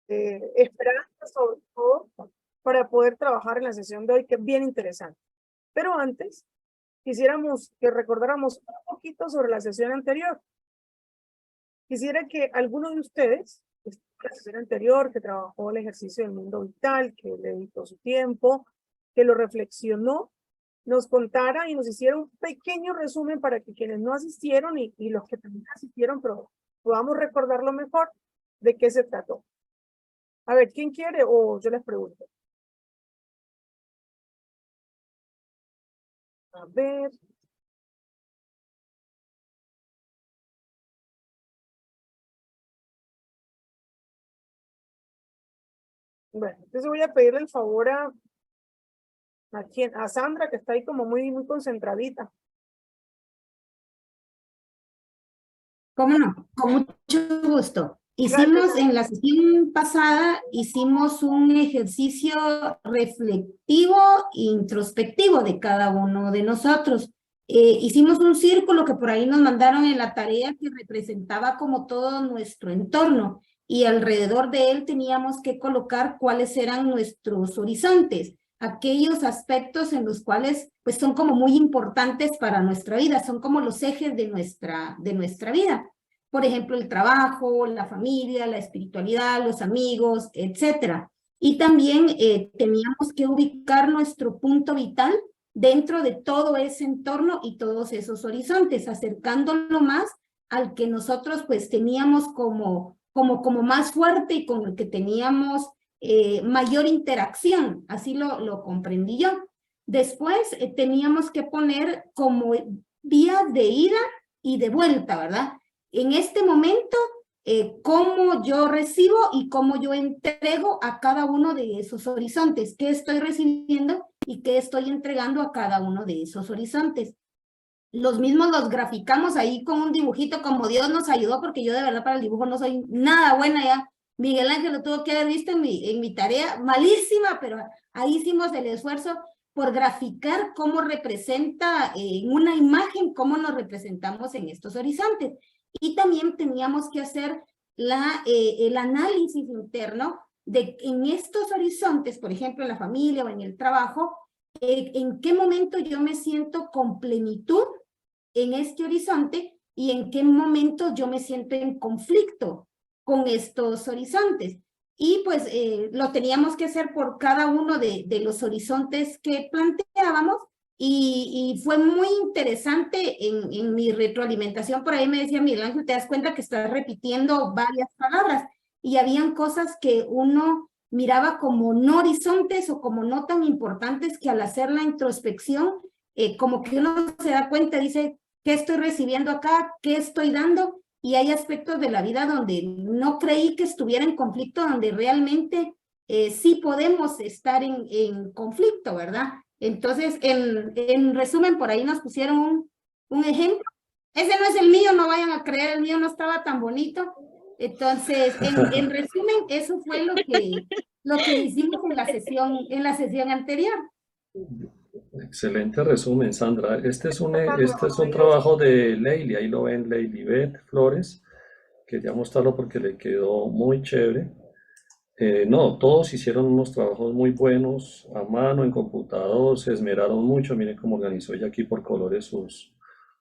esperanza sobre todo para poder trabajar en la sesión de hoy, que es bien interesante. Pero antes, quisiéramos que recordáramos un poquito sobre la sesión anterior. Quisiera que alguno de ustedes, que estuvo en la sesión anterior, que trabajó el ejercicio del mundo vital, que le dedicó su tiempo, que lo reflexionó, nos contara y nos hiciera un pequeño resumen para que quienes no asistieron y los que también asistieron, pero podamos recordarlo mejor, de qué se trató. A ver, ¿quién quiere? O yo les pregunto. A ver. Bueno, entonces voy a pedirle el favor a Sandra, que está ahí como muy concentradita. ¿Cómo no? Con mucho gusto. Gracias. En la sesión pasada, hicimos un ejercicio reflectivo e introspectivo de cada uno de nosotros. Hicimos un círculo que por ahí nos mandaron en la tarea que representaba como todo nuestro entorno y alrededor de él teníamos que colocar cuáles eran nuestros horizontes, aquellos aspectos en los cuales pues son como muy importantes para nuestra vida, son como los ejes de nuestra vida. Por ejemplo, el trabajo, la familia, la espiritualidad, los amigos, etcétera. Y también teníamos que ubicar nuestro punto vital dentro de todo ese entorno y todos esos horizontes, acercándolo más al que nosotros pues teníamos como más fuerte y con el que teníamos mayor interacción, así lo comprendí yo. Después teníamos que poner como vías de ida y de vuelta, ¿verdad? En este momento, cómo yo recibo y cómo yo entrego a cada uno de esos horizontes, qué estoy recibiendo y qué estoy entregando a cada uno de esos horizontes. Los mismos los graficamos ahí con un dibujito como Dios nos ayudó, porque yo de verdad para el dibujo no soy nada buena ya. Miguel Ángel lo tuvo que haber visto en mi tarea, malísima, pero ahí hicimos el esfuerzo por graficar cómo representa en una imagen, cómo nos representamos en estos horizontes. Y también teníamos que hacer el análisis interno de en estos horizontes, por ejemplo, en la familia o en el trabajo, en qué momento yo me siento con plenitud en este horizonte y en qué momento yo me siento en conflicto con estos horizontes. Y pues lo teníamos que hacer por cada uno de los horizontes que planteábamos y fue muy interesante en mi retroalimentación. Por ahí me decía Miguel Ángel, te das cuenta que estás repitiendo varias palabras y habían cosas que uno miraba como no horizontes o como no tan importantes que al hacer la introspección, como que uno se da cuenta, dice, ¿qué estoy recibiendo acá? ¿Qué estoy dando? Y hay aspectos de la vida donde no creí que estuviera en conflicto, donde realmente sí podemos estar en conflicto, ¿verdad? Entonces, en resumen, por ahí nos pusieron un ejemplo. Ese no es el mío, no vayan a creer, el mío no estaba tan bonito. Entonces, en resumen, eso fue lo que hicimos en la sesión anterior. Excelente resumen, Sandra. Este es un trabajo de Leili, ahí lo ven, Leili Beth Flores. Quería mostrarlo porque le quedó muy chévere. No, todos hicieron unos trabajos muy buenos a mano, en computador, se esmeraron mucho. Miren cómo organizó ella aquí por colores sus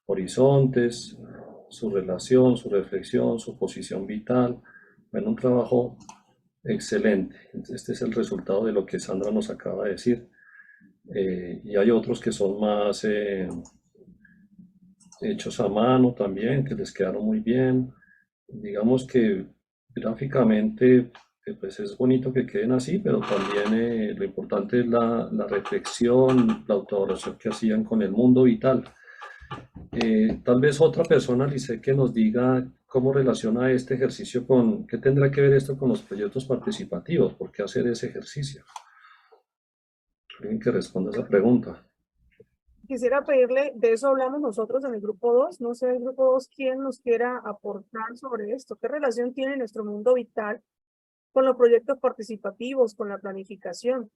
horizontes, su relación, su reflexión, su posición vital. Bueno, un trabajo excelente. Este es el resultado de lo que Sandra nos acaba de decir. Y hay otros que son más hechos a mano también, que les quedaron muy bien. Digamos que gráficamente pues es bonito que queden así, pero también lo importante es la reflexión, la autoevaluación que hacían con el mundo vital. Tal vez otra persona, Lice, que nos diga cómo relaciona este ejercicio con, qué tendrá que ver esto con los proyectos participativos, por qué hacer ese ejercicio. Alguien que responda a esa pregunta. Quisiera pedirle, de eso hablamos nosotros en el grupo 2, no sé, el grupo 2, quién nos quiera aportar sobre esto, qué relación tiene nuestro mundo vital con los proyectos participativos, con la planificación.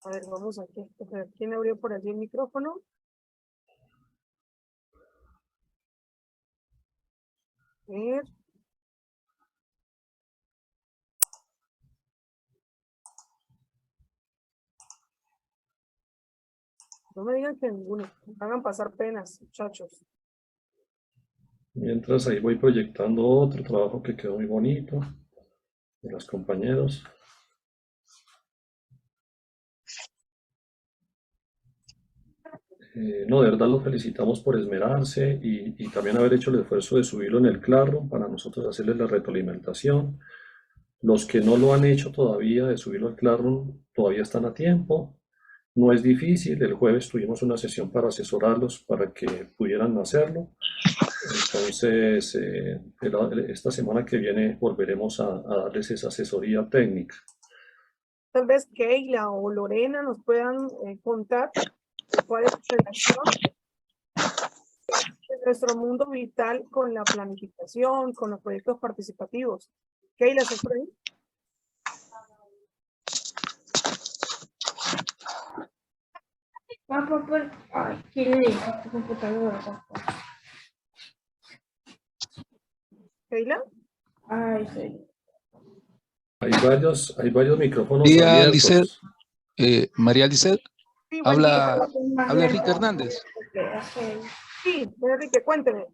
A ver, vamos aquí. A ver, ¿quién abrió por allí el micrófono? ver. No me digan que ninguno. Me hagan pasar penas, muchachos. Mientras ahí voy proyectando otro trabajo que quedó muy bonito de los compañeros. No, de verdad los felicitamos por esmerarse y también haber hecho el esfuerzo de subirlo en el Classroom para nosotros hacerles la retroalimentación. Los que no lo han hecho todavía de subirlo al Classroom todavía están a tiempo. No es difícil, el jueves tuvimos una sesión para asesorarlos para que pudieran hacerlo. Entonces, esta semana que viene volveremos a darles esa asesoría técnica. Tal vez Keila o Lorena nos puedan contar cuál es la relación de nuestro mundo vital con la planificación, con los proyectos participativos. Keila, ¿se fue? Ay, ¿quién le dijo tu computadora? Keila. Ay, sí. Hay varios micrófonos Día, abiertos. Lisset, María Lisset, Sí, buen día. habla Enrique Hernández. Sí, Enrique, cuénteme.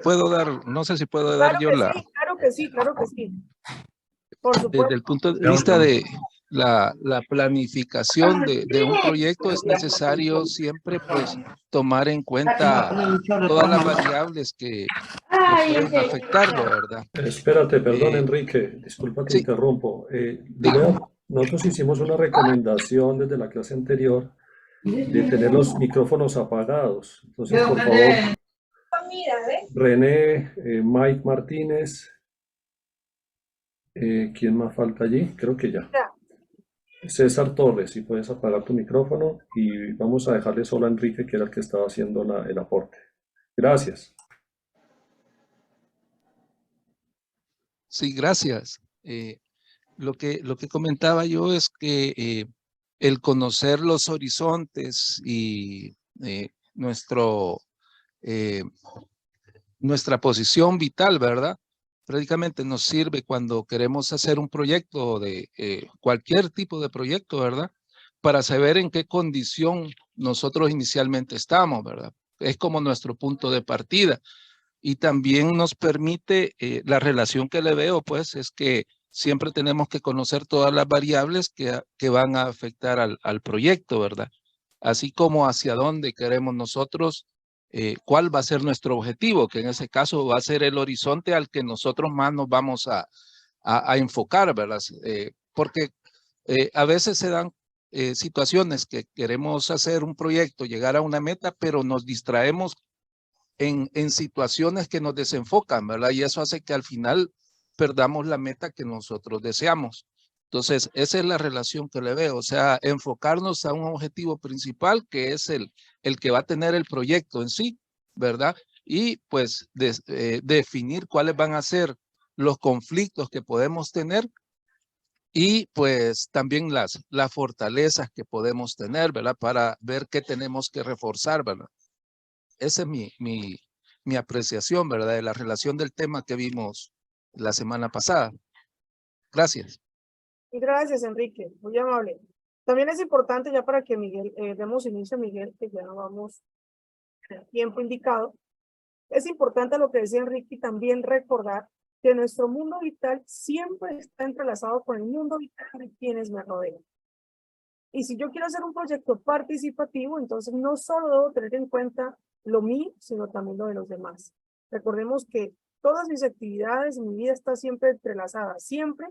Puedo dar, no sé si puedo dar yo la, Sí, claro que sí, claro que sí. Por desde supuesto. el punto de vista de la planificación de un proyecto, es necesario siempre pues tomar en cuenta todas las variables que pueden afectarlo, ¿verdad? Espérate, perdón, Enrique, disculpa que sí. interrumpo. Diga. Nosotros hicimos una recomendación desde la clase anterior de tener los micrófonos apagados. Entonces, por favor, René, Mike Martínez, ¿quién más falta allí? Creo que ya. César Torres, si puedes apagar tu micrófono y vamos a dejarle solo a Enrique, que era el que estaba haciendo el aporte. Gracias. Sí, gracias. Lo que comentaba yo es que el conocer los horizontes y nuestra posición vital, ¿verdad? Prácticamente nos sirve cuando queremos hacer un proyecto de cualquier tipo de proyecto, ¿verdad? Para saber en qué condición nosotros inicialmente estamos, ¿verdad? Es como nuestro punto de partida. Y también nos permite, la relación que le veo, pues, es que siempre tenemos que conocer todas las variables que van a afectar al proyecto, ¿verdad? Así como hacia dónde queremos nosotros, cuál va a ser nuestro objetivo, que en ese caso va a ser el horizonte al que nosotros más nos vamos a enfocar, ¿verdad? Porque a veces se dan situaciones que queremos hacer un proyecto, llegar a una meta, pero nos distraemos en situaciones que nos desenfocan, ¿verdad? Y eso hace que al final perdamos la meta que nosotros deseamos. Entonces, esa es la relación que le veo, o sea, enfocarnos a un objetivo principal que es el que va a tener el proyecto en sí, ¿verdad? Y pues definir cuáles van a ser los conflictos que podemos tener y pues también las fortalezas que podemos tener, ¿verdad? Para ver qué tenemos que reforzar, ¿verdad? Esa es mi apreciación, ¿verdad? De la relación del tema que vimos la semana pasada. Gracias. Gracias, Enrique. Muy amable. También es importante ya para que Miguel, demos inicio a Miguel, que ya vamos en el tiempo indicado. Es importante lo que decía Enrique también recordar que nuestro mundo vital siempre está entrelazado con el mundo vital de quienes me rodean. Y si yo quiero hacer un proyecto participativo, entonces no solo debo tener en cuenta lo mío, sino también lo de los demás. Recordemos que todas mis actividades, mi vida está siempre entrelazada, siempre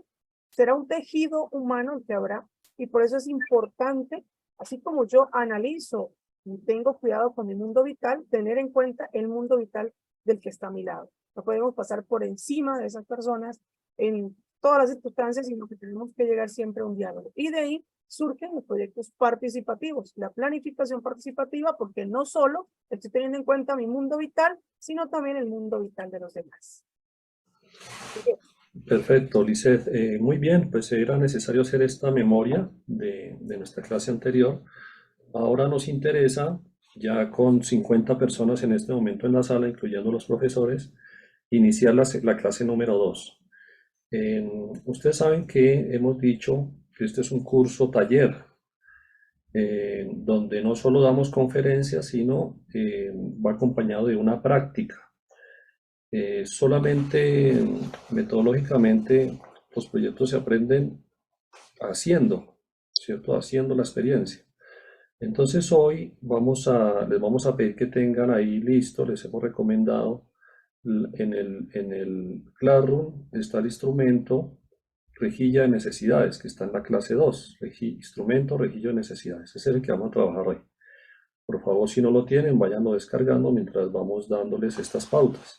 será un tejido humano el que habrá, y por eso es importante, así como yo analizo y tengo cuidado con mi mundo vital, tener en cuenta el mundo vital del que está a mi lado. No podemos pasar por encima de esas personas en todas las circunstancias, sino que tenemos que llegar siempre a un diálogo. Y de ahí surgen los proyectos participativos, la planificación participativa, porque no solo estoy teniendo en cuenta mi mundo vital, sino también el mundo vital de los demás. Perfecto, Lisset. Muy bien, pues era necesario hacer esta memoria de nuestra clase anterior. Ahora nos interesa, ya con 50 personas en este momento en la sala, incluyendo los profesores, iniciar la clase número 2. Ustedes saben que hemos dicho que este es un curso taller, donde no solo damos conferencias, sino va acompañado de una práctica. Solamente metodológicamente los proyectos se aprenden haciendo, ¿cierto? Haciendo la experiencia. Entonces hoy les vamos a pedir que tengan ahí listo, les hemos recomendado en el Classroom está el instrumento rejilla de necesidades, que está en la clase 2, instrumento rejilla de necesidades, ese es el que vamos a trabajar hoy. Por favor, si no lo tienen, váyanlo descargando mientras vamos dándoles estas pautas.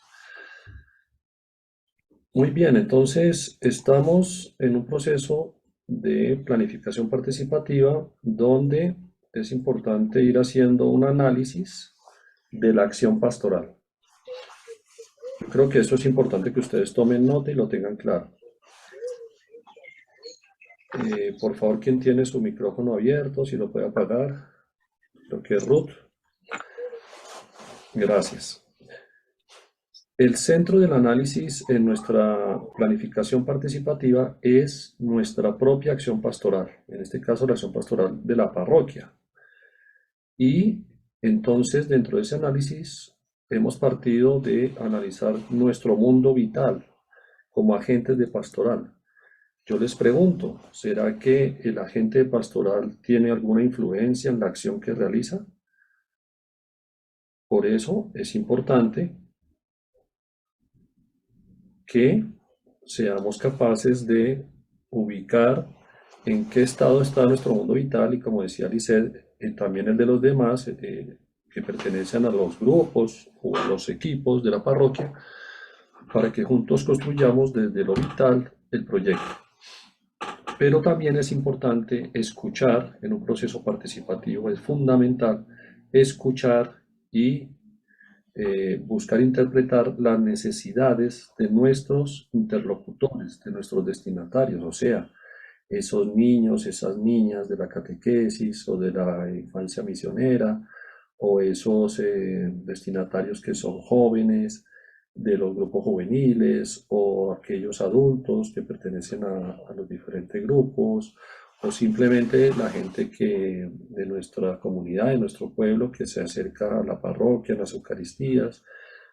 Muy bien, entonces estamos en un proceso de planificación participativa donde es importante ir haciendo un análisis de la acción pastoral. Yo creo que eso es importante que ustedes tomen nota y lo tengan claro. Por favor, quien tiene su micrófono abierto, si lo puede apagar. Creo que es Ruth. Gracias. El centro del análisis en nuestra planificación participativa es nuestra propia acción pastoral, en este caso la acción pastoral de la parroquia. Y entonces dentro de ese análisis hemos partido de analizar nuestro mundo vital como agentes de pastoral. Yo les pregunto, ¿será que el agente pastoral tiene alguna influencia en la acción que realiza? Por eso es importante que seamos capaces de ubicar en qué estado está nuestro mundo vital y, como decía Lisset, también el de los demás que pertenecen a los grupos o a los equipos de la parroquia, para que juntos construyamos desde lo vital el proyecto. Pero también es importante escuchar en un proceso participativo, es fundamental escuchar y buscar interpretar las necesidades de nuestros interlocutores, de nuestros destinatarios, o sea, esos niños, esas niñas de la catequesis o de la infancia misionera, o esos destinatarios que son jóvenes de los grupos juveniles, o aquellos adultos que pertenecen a los diferentes grupos, o simplemente la gente de nuestra comunidad, de nuestro pueblo, que se acerca a la parroquia, a las Eucaristías.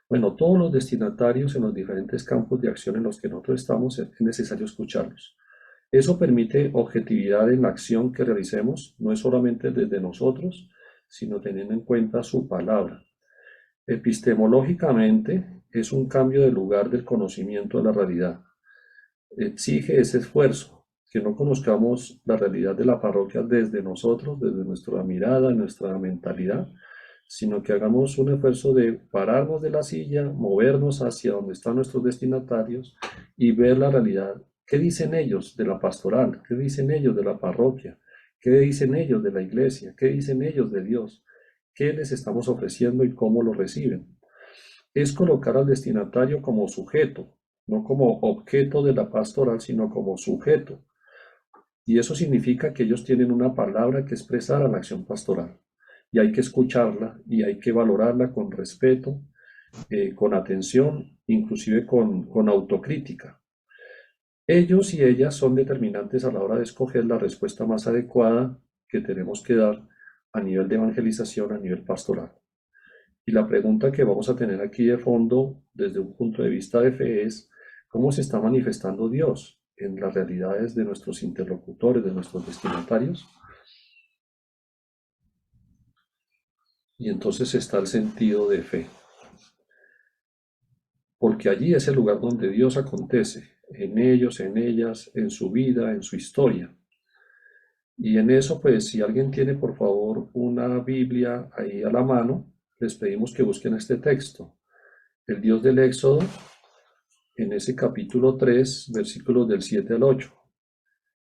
Bueno, todos los destinatarios en los diferentes campos de acción en los que nosotros estamos, es necesario escucharlos. Eso permite objetividad en la acción que realicemos, no es solamente desde nosotros, sino teniendo en cuenta su palabra. Epistemológicamente, es un cambio de lugar del conocimiento de la realidad. Exige ese esfuerzo, que no conozcamos la realidad de la parroquia desde nosotros, desde nuestra mirada, nuestra mentalidad, sino que hagamos un esfuerzo de pararnos de la silla, movernos hacia donde están nuestros destinatarios y ver la realidad. ¿Qué dicen ellos de la pastoral? ¿Qué dicen ellos de la parroquia? ¿Qué dicen ellos de la iglesia? ¿Qué dicen ellos de Dios? ¿Qué les estamos ofreciendo y cómo lo reciben? Es colocar al destinatario como sujeto, no como objeto de la pastoral, sino como sujeto. Y eso significa que ellos tienen una palabra que expresar a la acción pastoral. Y hay que escucharla y hay que valorarla con respeto, con atención, inclusive con autocrítica. Ellos y ellas son determinantes a la hora de escoger la respuesta más adecuada que tenemos que dar a nivel de evangelización, a nivel pastoral. Y la pregunta que vamos a tener aquí de fondo, desde un punto de vista de fe, es ¿cómo se está manifestando Dios en las realidades de nuestros interlocutores, de nuestros destinatarios? Y entonces está el sentido de fe. Porque allí es el lugar donde Dios acontece, en ellos, en ellas, en su vida, en su historia. Y en eso, pues, si alguien tiene, por favor, una Biblia ahí a la mano, les pedimos que busquen este texto. El Dios del Éxodo, en ese capítulo 3, versículos del 7 al 8.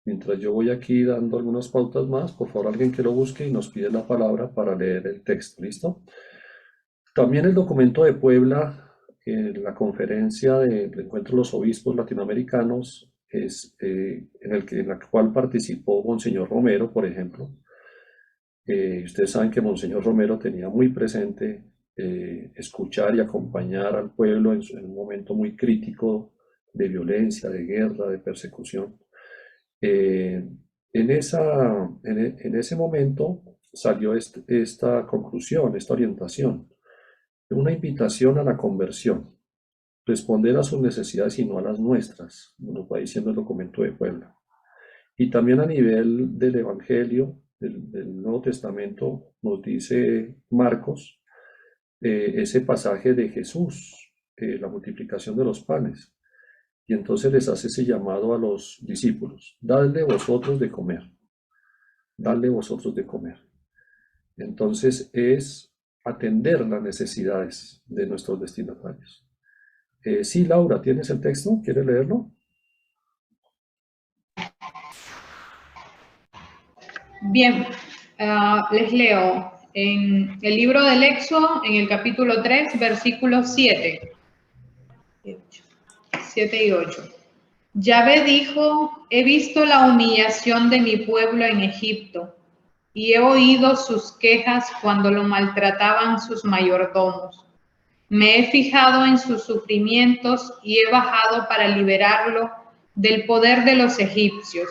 Mientras yo voy aquí dando algunas pautas más, por favor, alguien que lo busque y nos pide la palabra para leer el texto. ¿Listo? También el documento de Puebla, la conferencia del Encuentro de los Obispos Latinoamericanos, en la cual participó Monseñor Romero, por ejemplo. Ustedes saben que Monseñor Romero tenía muy presente escuchar y acompañar al pueblo en un momento muy crítico de violencia, de guerra, de persecución. En ese momento salió esta conclusión, esta orientación, una invitación a la conversión, responder a sus necesidades y no a las nuestras, como nos va diciendo el documento de Puebla. Y también a nivel del Evangelio, del Nuevo Testamento, nos dice Marcos, ese pasaje de Jesús, la multiplicación de los panes. Y entonces les hace ese llamado a los discípulos: dadle vosotros de comer, dadle vosotros de comer. Entonces es atender las necesidades de nuestros destinatarios. Sí, Laura, ¿tienes el texto? ¿Quieres leerlo? Bien, les leo en el libro del Éxodo, en el capítulo 3, versículos 7 y 8. Yahvé dijo: he visto la humillación de mi pueblo en Egipto, y he oído sus quejas cuando lo maltrataban sus mayordomos. Me he fijado en sus sufrimientos y he bajado para liberarlo del poder de los egipcios,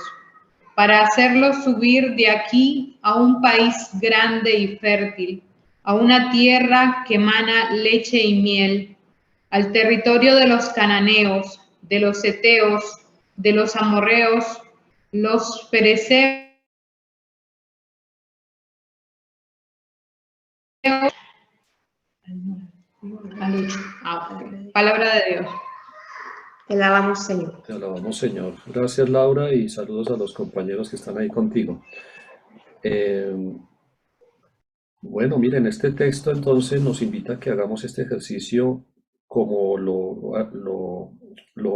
para hacerlo subir de aquí a un país grande y fértil, a una tierra que emana leche y miel, al territorio de los cananeos, de los heteos, de los amorreos, los fereceos, palabra de Dios. Te alabamos, Señor. Te alabamos, Señor. Gracias, Laura, y saludos a los compañeros que están ahí contigo. Bueno, miren, este texto entonces nos invita a que hagamos este ejercicio como lo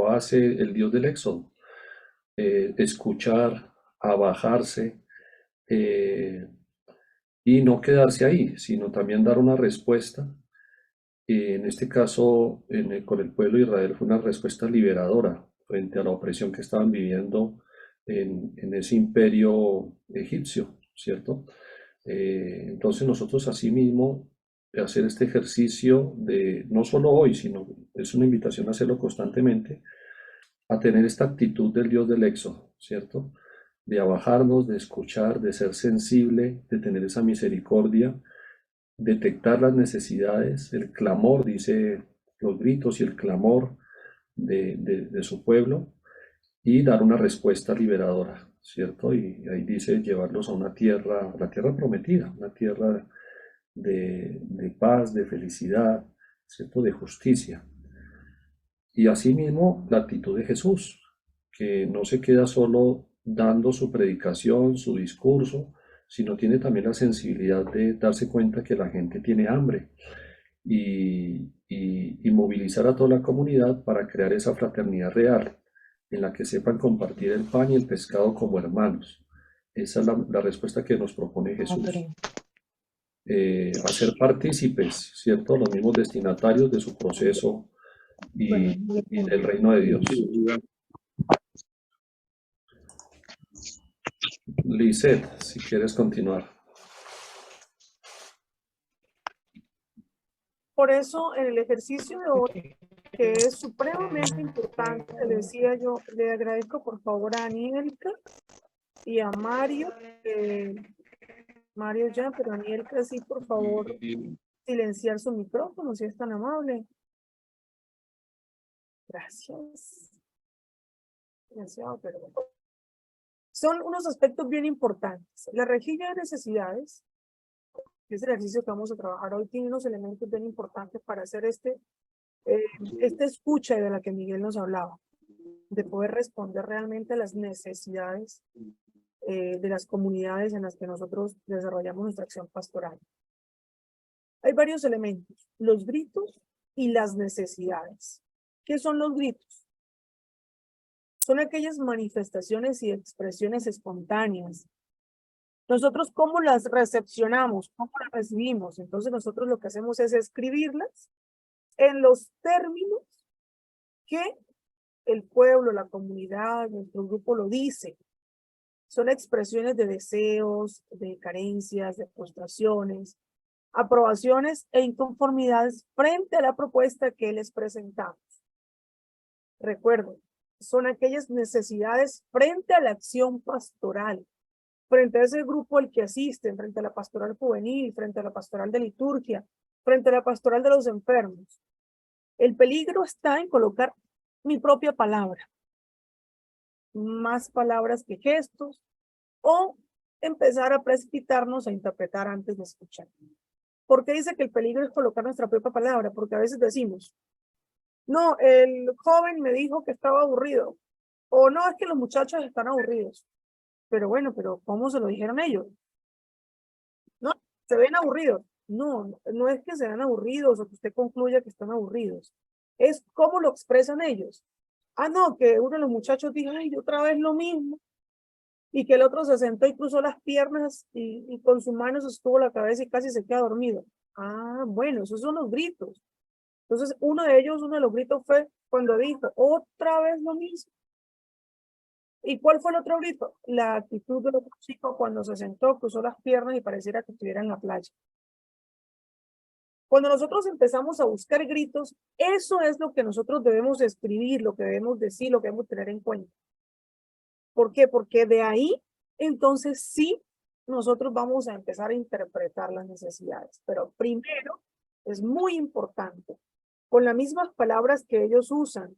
hace el Dios del Éxodo. Escuchar, abajarse, y no quedarse ahí, sino también dar una respuesta. En este caso, con el pueblo de Israel fue una respuesta liberadora frente a la opresión que estaban viviendo en ese imperio egipcio, ¿cierto? Entonces nosotros asimismo hacer este ejercicio de, no solo hoy, sino es una invitación a hacerlo constantemente, a tener esta actitud del Dios del Éxodo, ¿cierto? De abajarnos, de escuchar, de ser sensible, de tener esa misericordia, detectar las necesidades, el clamor, dice, los gritos y el clamor de su pueblo, y dar una respuesta liberadora, ¿cierto? Y ahí dice llevarlos a una tierra, la tierra prometida, una tierra de paz, de felicidad, ¿cierto? De justicia. Y asimismo la actitud de Jesús, que no se queda solo dando su predicación, su discurso, sino tiene también la sensibilidad de darse cuenta que la gente tiene hambre y movilizar a toda la comunidad para crear esa fraternidad real, en la que sepan compartir el pan y el pescado como hermanos. Esa es la respuesta que nos propone Jesús. Hacer partícipes, ¿cierto? Los mismos destinatarios de su proceso y del reino de Dios. Lisette, si quieres continuar. Por eso, en el ejercicio de hoy, que es supremamente importante, le decía yo, le agradezco por favor a Anielka y a Mario, Mario ya, pero Anielka sí, por favor, silenciar su micrófono, si es tan amable. Gracias. Silenciado, perdón. Son unos aspectos bien importantes. La rejilla de necesidades, que es el ejercicio que vamos a trabajar hoy, tiene unos elementos bien importantes para hacer esta escucha de la que Miguel nos hablaba, de poder responder realmente a las necesidades de las comunidades en las que nosotros desarrollamos nuestra acción pastoral. Hay varios elementos, los gritos y las necesidades. ¿Qué son los gritos? Son aquellas manifestaciones y expresiones espontáneas. Nosotros, ¿cómo las recepcionamos? ¿Cómo las recibimos? Entonces nosotros lo que hacemos es escribirlas en los términos que el pueblo, la comunidad, nuestro grupo lo dice. Son expresiones de deseos, de carencias, de frustraciones, aprobaciones e inconformidades frente a la propuesta que les presentamos. Recuerden, son aquellas necesidades frente a la acción pastoral, frente a ese grupo al que asisten, frente a la pastoral juvenil, frente a la pastoral de liturgia, frente a la pastoral de los enfermos. El peligro está en colocar mi propia palabra, más palabras que gestos, o empezar a precipitarnos a interpretar antes de escuchar. ¿Por qué dice que el peligro es colocar nuestra propia palabra? Porque a veces decimos, no, el joven me dijo que estaba aburrido, o no, es que los muchachos están aburridos. Pero bueno, pero ¿cómo se lo dijeron ellos? No, se ven aburridos. No, no es que se vean aburridos o que usted concluya que están aburridos. Es cómo lo expresan ellos. Ah, no, que uno de los muchachos dijo, ay, otra vez lo mismo. Y que el otro se sentó y cruzó las piernas y con sus manos sostuvo la cabeza y casi se queda dormido. Ah, bueno, esos son los gritos. Entonces, uno de los gritos fue cuando dijo, otra vez lo mismo. ¿Y cuál fue el otro grito? La actitud del otro chico cuando se sentó, cruzó las piernas y pareciera que estuviera en la playa. Cuando nosotros empezamos a buscar gritos, eso es lo que nosotros debemos escribir, lo que debemos decir, lo que debemos tener en cuenta. ¿Por qué? Porque de ahí, entonces sí, nosotros vamos a empezar a interpretar las necesidades. Pero primero, es muy importante, con las mismas palabras que ellos usan,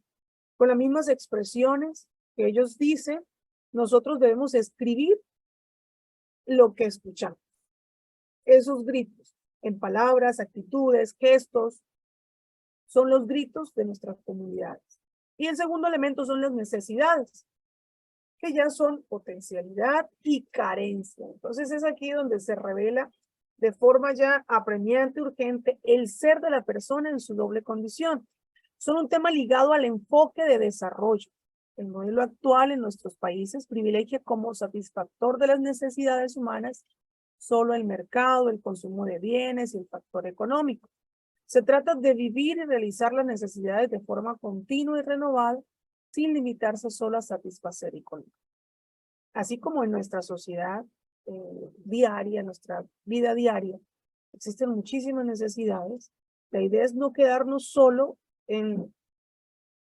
con las mismas expresiones que ellos dicen, nosotros debemos escribir lo que escuchamos. Esos gritos, en palabras, actitudes, gestos, son los gritos de nuestras comunidades. Y el segundo elemento son las necesidades, que ya son potencialidad y carencia. Entonces es aquí donde se revela de forma ya apremiante, urgente, el ser de la persona en su doble condición. Son un tema ligado al enfoque de desarrollo. El modelo actual en nuestros países privilegia como satisfactor de las necesidades humanas solo el mercado, el consumo de bienes y el factor económico. Se trata de vivir y realizar las necesidades de forma continua y renovada, sin limitarse solo a satisfacer y colmar. Así como en nuestra sociedad diaria, nuestra vida diaria, existen muchísimas necesidades. La idea es no quedarnos solo en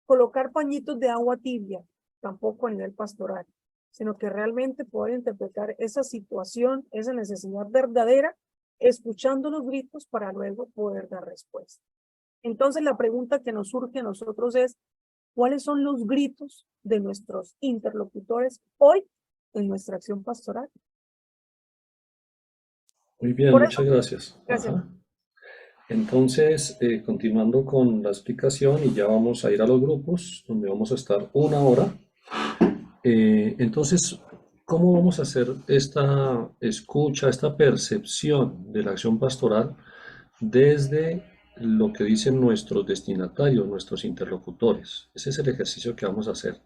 colocar pañitos de agua tibia, tampoco a nivel pastoral, sino que realmente poder interpretar esa situación, esa necesidad verdadera, escuchando los gritos para luego poder dar respuesta. Entonces la pregunta que nos surge a nosotros es, ¿cuáles son los gritos de nuestros interlocutores hoy en nuestra acción pastoral? Muy bien, muchas gracias. Gracias. Ajá. Entonces, continuando con la explicación y ya vamos a ir a los grupos, donde vamos a estar 1 hora. Entonces, ¿cómo vamos a hacer esta escucha, esta percepción de la acción pastoral desde lo que dicen nuestros destinatarios, nuestros interlocutores? Ese es el ejercicio que vamos a hacer.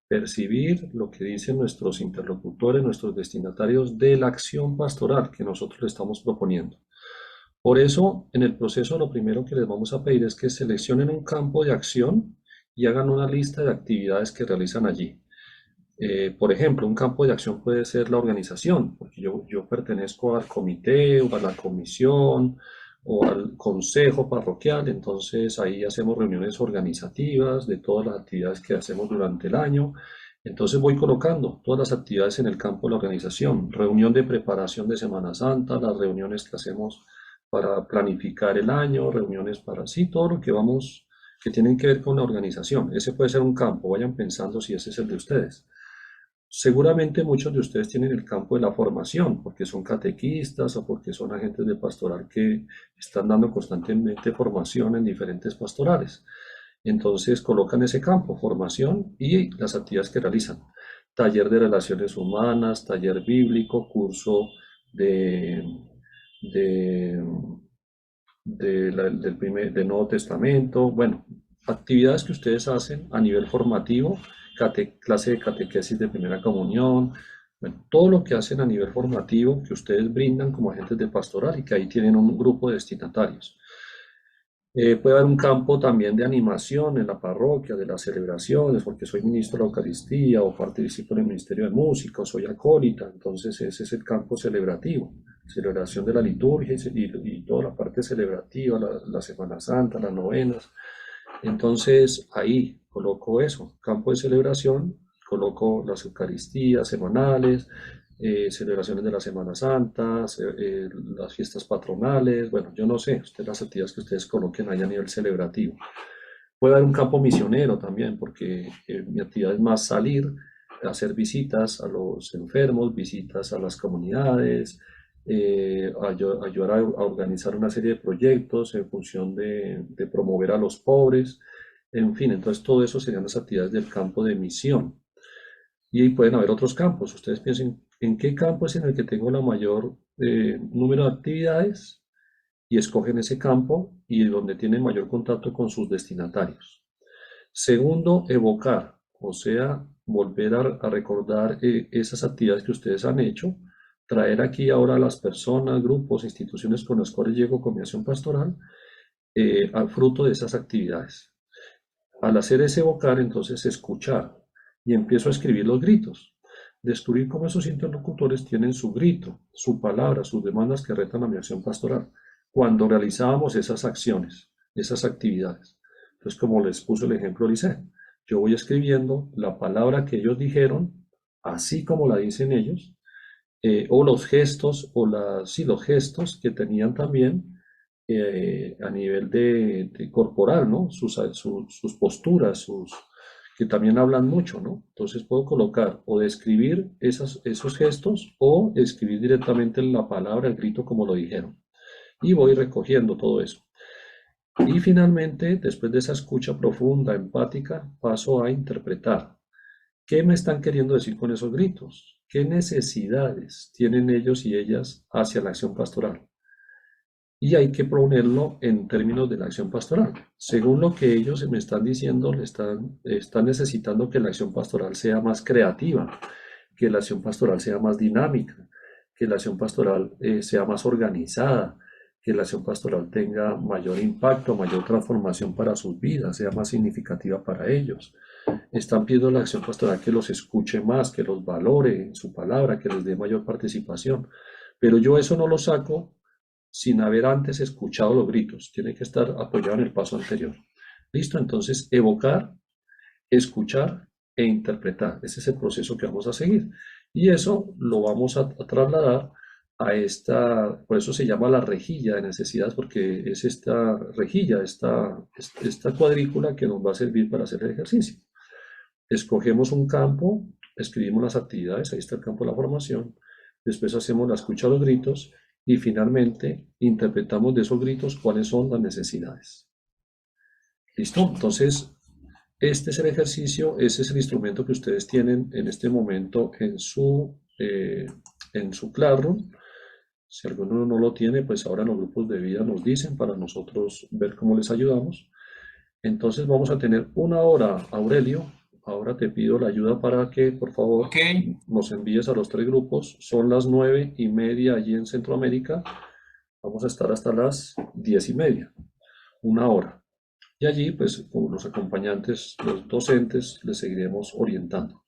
Percibir lo que dicen nuestros interlocutores, nuestros destinatarios de la acción pastoral que nosotros le estamos proponiendo. Por eso, en el proceso, lo primero que les vamos a pedir es que seleccionen un campo de acción y hagan una lista de actividades que realizan allí. Por ejemplo, un campo de acción puede ser la organización, porque yo pertenezco al comité o a la comisión o al consejo parroquial, entonces ahí hacemos reuniones organizativas de todas las actividades que hacemos durante el año. Entonces voy colocando todas las actividades en el campo de la organización, reunión de preparación de Semana Santa, las reuniones que hacemos para planificar el año, reuniones para sí, todo lo que vamos, que tienen que ver con la organización. Ese puede ser un campo, vayan pensando si ese es el de ustedes. Seguramente muchos de ustedes tienen el campo de la formación, porque son catequistas o porque son agentes de pastoral que están dando constantemente formación en diferentes pastorales. Entonces colocan ese campo, formación y las actividades que realizan. Taller de relaciones humanas, taller bíblico, curso del Nuevo Testamento, bueno, actividades que ustedes hacen a nivel formativo, clase de catequesis de primera comunión, bueno, todo lo que hacen a nivel formativo que ustedes brindan como agentes de pastoral y que ahí tienen un grupo de destinatarios. Puede haber un campo también de animación en la parroquia, de las celebraciones, porque soy ministro de la Eucaristía o participo en el Ministerio de Música o soy acólita, entonces ese es el campo celebrativo, celebración de la liturgia y toda la parte celebrativa, la Semana Santa, las novenas. Entonces ahí coloco eso, campo de celebración, coloco las Eucaristías semanales, celebraciones de la Semana Santa, las fiestas patronales, bueno, yo no sé, las actividades que ustedes coloquen ahí a nivel celebrativo. Puede haber un campo misionero también, porque mi actividad es más salir, hacer visitas a los enfermos, visitas a las comunidades, ayudar a organizar una serie de proyectos en función de promover a los pobres, en fin, entonces todo eso serían las actividades del campo de misión. Y pueden haber otros campos. Ustedes piensen en qué campo es en el que tengo la mayor número de actividades y escogen ese campo y donde tienen mayor contacto con sus destinatarios. Segundo, evocar, o sea, volver a recordar esas actividades que ustedes han hecho, traer aquí ahora a las personas, grupos, instituciones con las cuales llego con mi acción pastoral, al fruto de esas actividades. Al hacer ese evocar, entonces escuchar y empiezo a escribir los gritos. Descubrir cómo esos interlocutores tienen su grito, su palabra, sus demandas que retan a mi acción pastoral cuando realizábamos esas acciones, esas actividades. Entonces, como les puso el ejemplo Lisset, yo voy escribiendo la palabra que ellos dijeron, así como la dicen ellos, o los gestos, sí, los gestos que tenían también a nivel de corporal, ¿no? Sus posturas, que también hablan mucho, ¿no? Entonces puedo colocar o describir esos gestos o escribir directamente la palabra, el grito como lo dijeron. Y voy recogiendo todo eso. Y finalmente, después de esa escucha profunda, empática, paso a interpretar. ¿Qué me están queriendo decir con esos gritos? ¿Qué necesidades tienen ellos y ellas hacia la acción pastoral? Y hay que ponerlo en términos de la acción pastoral. Según lo que ellos me están diciendo, están necesitando que la acción pastoral sea más creativa, que la acción pastoral sea más dinámica, que la acción pastoral sea más organizada, que la acción pastoral tenga mayor impacto, mayor transformación para sus vidas, sea más significativa para ellos. Están pidiendo la acción pastoral que los escuche más, que los valore en su palabra, que les dé mayor participación. Pero yo eso no lo saco sin haber antes escuchado los gritos. Tiene que estar apoyado en el paso anterior. ¿Listo? Entonces, evocar, escuchar e interpretar. Ese es el proceso que vamos a seguir. Y eso lo vamos a trasladar a por eso se llama la rejilla de necesidades, porque es esta rejilla, esta cuadrícula que nos va a servir para hacer el ejercicio. Escogemos un campo, escribimos las actividades, ahí está el campo de la formación, después hacemos la escucha de los gritos y finalmente interpretamos de esos gritos cuáles son las necesidades. ¿Listo? Entonces, este es el ejercicio, ese es el instrumento que ustedes tienen en este momento en su Classroom. Si alguno no lo tiene, pues ahora en los grupos de vida nos dicen para nosotros ver cómo les ayudamos. Entonces vamos a tener una hora, Aurelio. Ahora te pido la ayuda para que, por favor, nos envíes a los 3 grupos. Son las 9:30 allí en Centroamérica. Vamos a estar hasta las 10:30, una hora. Y allí, pues, con los acompañantes, los docentes, les seguiremos orientando.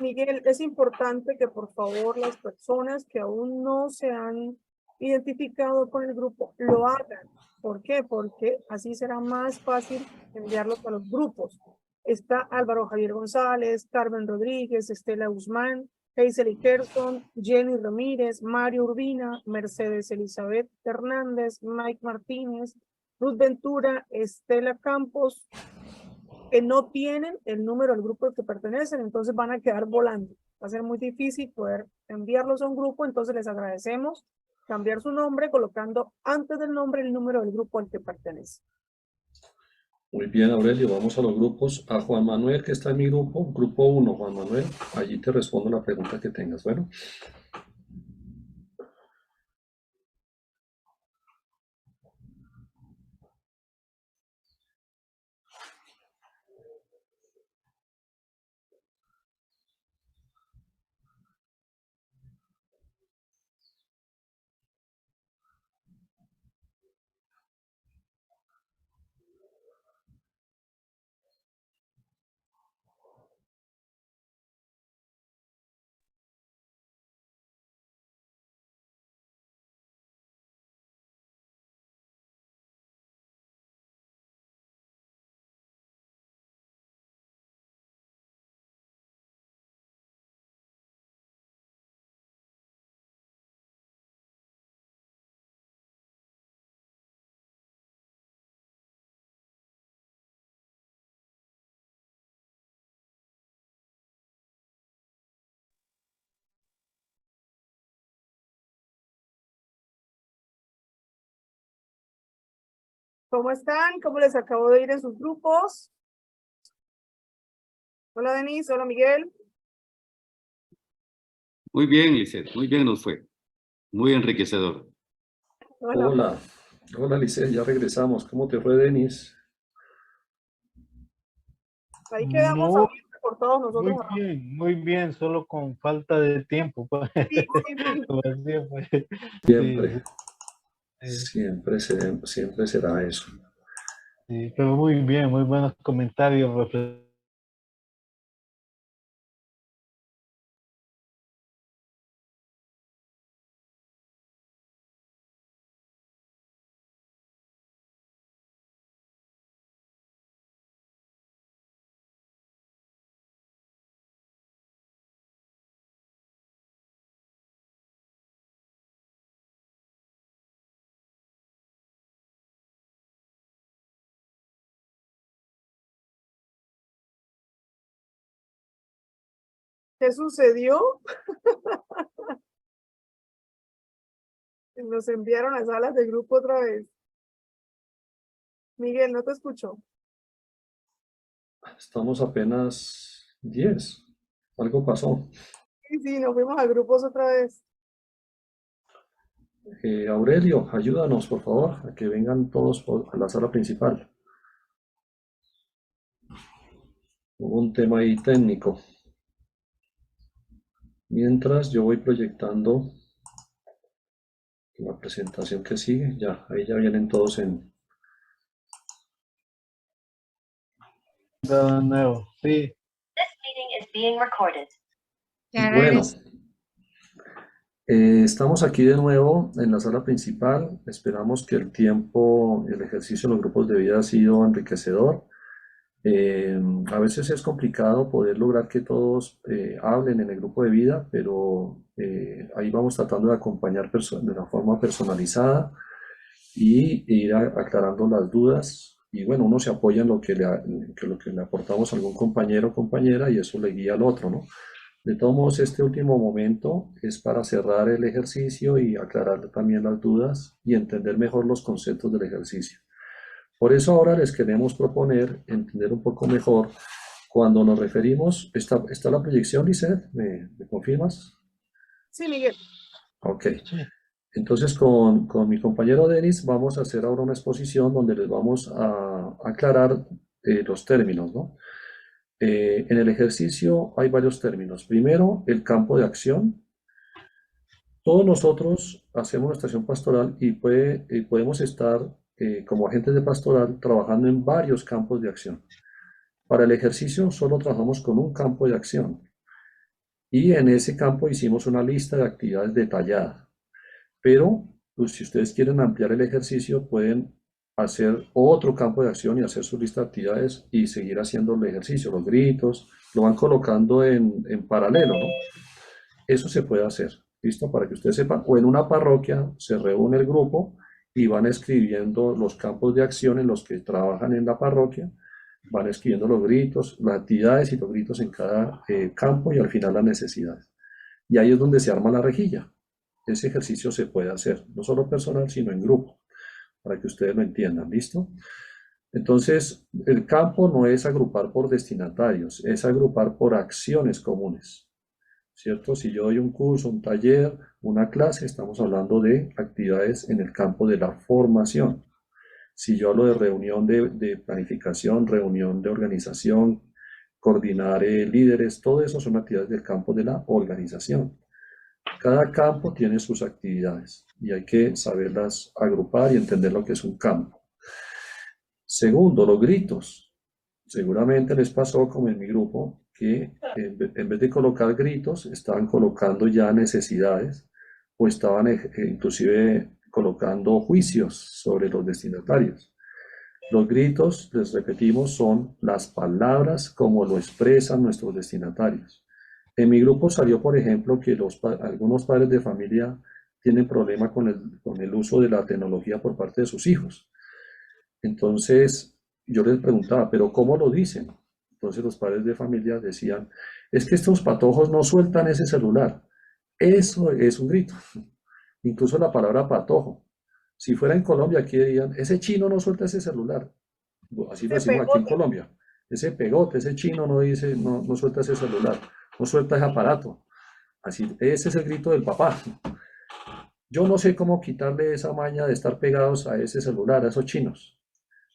Miguel, es importante que por favor las personas que aún no se han identificado con el grupo lo hagan. ¿Por qué? Porque así será más fácil enviarlos a los grupos. Está Álvaro Javier González, Carmen Rodríguez, Estela Guzmán, Hazel Ikerson, Jenny Ramírez, Mario Urbina, Mercedes Elizabeth Hernández, Mike Martínez, Ruth Ventura, Estela Campos, que no tienen el número del grupo al que pertenecen, entonces van a quedar volando. Va a ser muy difícil poder enviarlos a un grupo, entonces les agradecemos cambiar su nombre colocando antes del nombre el número del grupo al que pertenece. Muy bien, Aurelio, vamos a los grupos. A Juan Manuel, que está en mi grupo, grupo 1, Juan Manuel, allí te respondo la pregunta que tengas. Bueno. ¿Cómo están? ¿Cómo les acabo de ir en sus grupos? Hola, Denise. Hola, Miguel. Muy bien, Lisette, muy bien nos fue. Muy enriquecedor. Hola. Hola, hola Lice, ya regresamos. ¿Cómo te fue, Denis? Ahí quedamos Muy, ahorita por todos nosotros. muy bien, solo con falta de tiempo, pues. Sí, sí, sí. Como siempre. Siempre, Sí, siempre será eso. sí, pero muy bien, muy buenos comentarios. ¿Qué sucedió? Nos enviaron a salas de grupo otra vez. Miguel, no te escucho. Estamos apenas 10. Algo pasó. Sí, sí, nos fuimos a grupos otra vez. Aurelio, ayúdanos, por favor, a que vengan todos a la sala principal. Hubo un tema ahí técnico. Mientras yo voy proyectando la presentación que sigue, ya, ahí ya vienen todos en... De nuevo, sí. Ya Bueno, regresé. estamos aquí de nuevo en la sala principal. Esperamos que el tiempo, el ejercicio en los grupos de vida ha sido enriquecedor. A veces es complicado poder lograr que todos hablen en el grupo de vida, pero ahí vamos tratando de acompañar de una forma personalizada y ir aclarando las dudas. Y bueno, uno se apoya en lo que le aportamos a algún compañero o compañera y eso le guía al otro, ¿no? De todos modos, este último momento es para cerrar el ejercicio y aclarar también las dudas y entender mejor los conceptos del ejercicio. Por eso ahora les queremos proponer entender un poco mejor cuando nos referimos, ¿está la proyección, Lisette? ¿Me confirmas? Sí, Miguel. Ok. Sí. Entonces con mi compañero Denis vamos a hacer ahora una exposición donde les vamos a aclarar los términos, ¿no? En el ejercicio hay varios términos. Primero, el campo de acción. Todos nosotros hacemos nuestra acción pastoral y podemos estar como agentes de pastoral trabajando en varios campos de acción. Para el ejercicio solo trabajamos con un campo de acción y en ese campo hicimos una lista de actividades detallada. Pero pues, si ustedes quieren ampliar el ejercicio pueden hacer otro campo de acción y hacer su lista de actividades y seguir haciendo el ejercicio, los gritos, lo van colocando en paralelo, ¿no? Eso se puede hacer, ¿listo? Para que ustedes sepan, o en una parroquia se reúne el grupo y van escribiendo los campos de acción en los que trabajan en la parroquia, van escribiendo los gritos, las actividades y los gritos en cada campo y al final las necesidades. Y ahí es donde se arma la rejilla. Ese ejercicio se puede hacer, no solo personal, sino en grupo, para que ustedes lo entiendan, ¿listo? Entonces, el campo no es agrupar por destinatarios, es agrupar por acciones comunes, ¿cierto? Si yo doy un curso, un taller, una clase, estamos hablando de actividades en el campo de la formación. Si yo hablo de reunión de planificación, reunión de organización, coordinar líderes, todo eso son actividades del campo de la organización. Cada campo tiene sus actividades y hay que saberlas agrupar y entender lo que es un campo. Segundo, los gritos. Seguramente les pasó, como en mi grupo, que en vez de colocar gritos, estaban colocando ya necesidades o estaban inclusive colocando juicios sobre los destinatarios. Los gritos, les repetimos, son las palabras como lo expresan nuestros destinatarios. En mi grupo salió, por ejemplo, que algunos padres de familia tienen problema con el uso de la tecnología por parte de sus hijos. Entonces, yo les preguntaba, ¿pero cómo lo dicen? Entonces los padres de familia decían, es que estos patojos no sueltan ese celular. Eso es un grito. Incluso la palabra patojo. Si fuera en Colombia, aquí dirían, ese chino no suelta ese celular. Así lo Ese decimos aquí en pegote. Colombia. Ese pegote, ese chino no dice, no suelta ese celular, no suelta ese aparato. Así, ese es el grito del papá. Yo no sé cómo quitarle esa maña de estar pegados a ese celular, a esos chinos.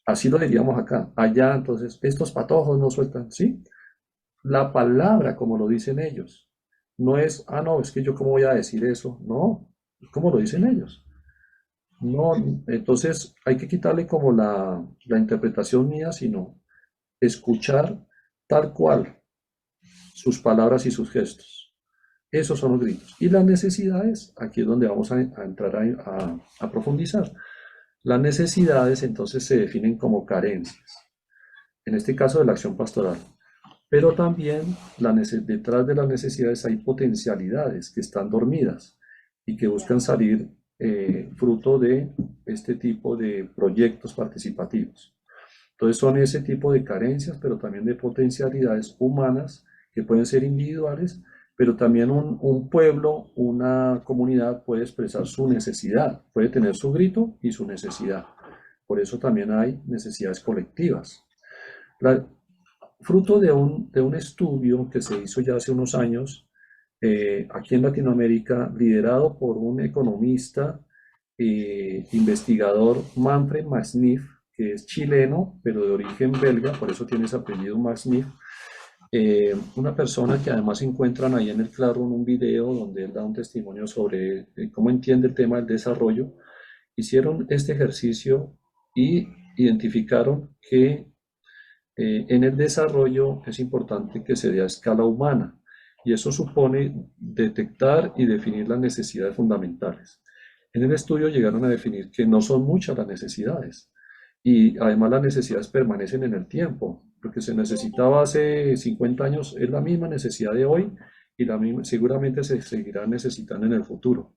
Así lo diríamos acá. Allá, entonces, estos patojos no sueltan, ¿sí? La palabra, como lo dicen ellos, no es, no, es que yo cómo voy a decir eso. No, es como lo dicen ellos. No, entonces hay que quitarle como la interpretación mía, sino escuchar tal cual sus palabras y sus gestos. Esos son los gritos. Y las necesidades, aquí es donde vamos a entrar a profundizar. Las necesidades entonces se definen como carencias, en este caso de la acción pastoral. Pero también detrás de las necesidades hay potencialidades que están dormidas y que buscan salir fruto de este tipo de proyectos participativos. Entonces son ese tipo de carencias, pero también de potencialidades humanas que pueden ser individuales, pero también un pueblo, una comunidad puede expresar su necesidad, puede tener su grito y su necesidad. Por eso también hay necesidades colectivas. Fruto de un estudio que se hizo ya hace unos años aquí en Latinoamérica, liderado por un economista, investigador, Manfred Magnif, que es chileno, pero de origen belga, por eso tiene ese apellido Magnif. Una persona que además se encuentran ahí en el Claro en un video donde él da un testimonio sobre cómo entiende el tema del desarrollo. Hicieron este ejercicio y identificaron que en el desarrollo es importante que se dé a escala humana y eso supone detectar y definir las necesidades fundamentales. En el estudio llegaron a definir que no son muchas las necesidades y además las necesidades permanecen en el tiempo. Lo que se necesitaba hace 50 años es la misma necesidad de hoy y seguramente se seguirá necesitando en el futuro.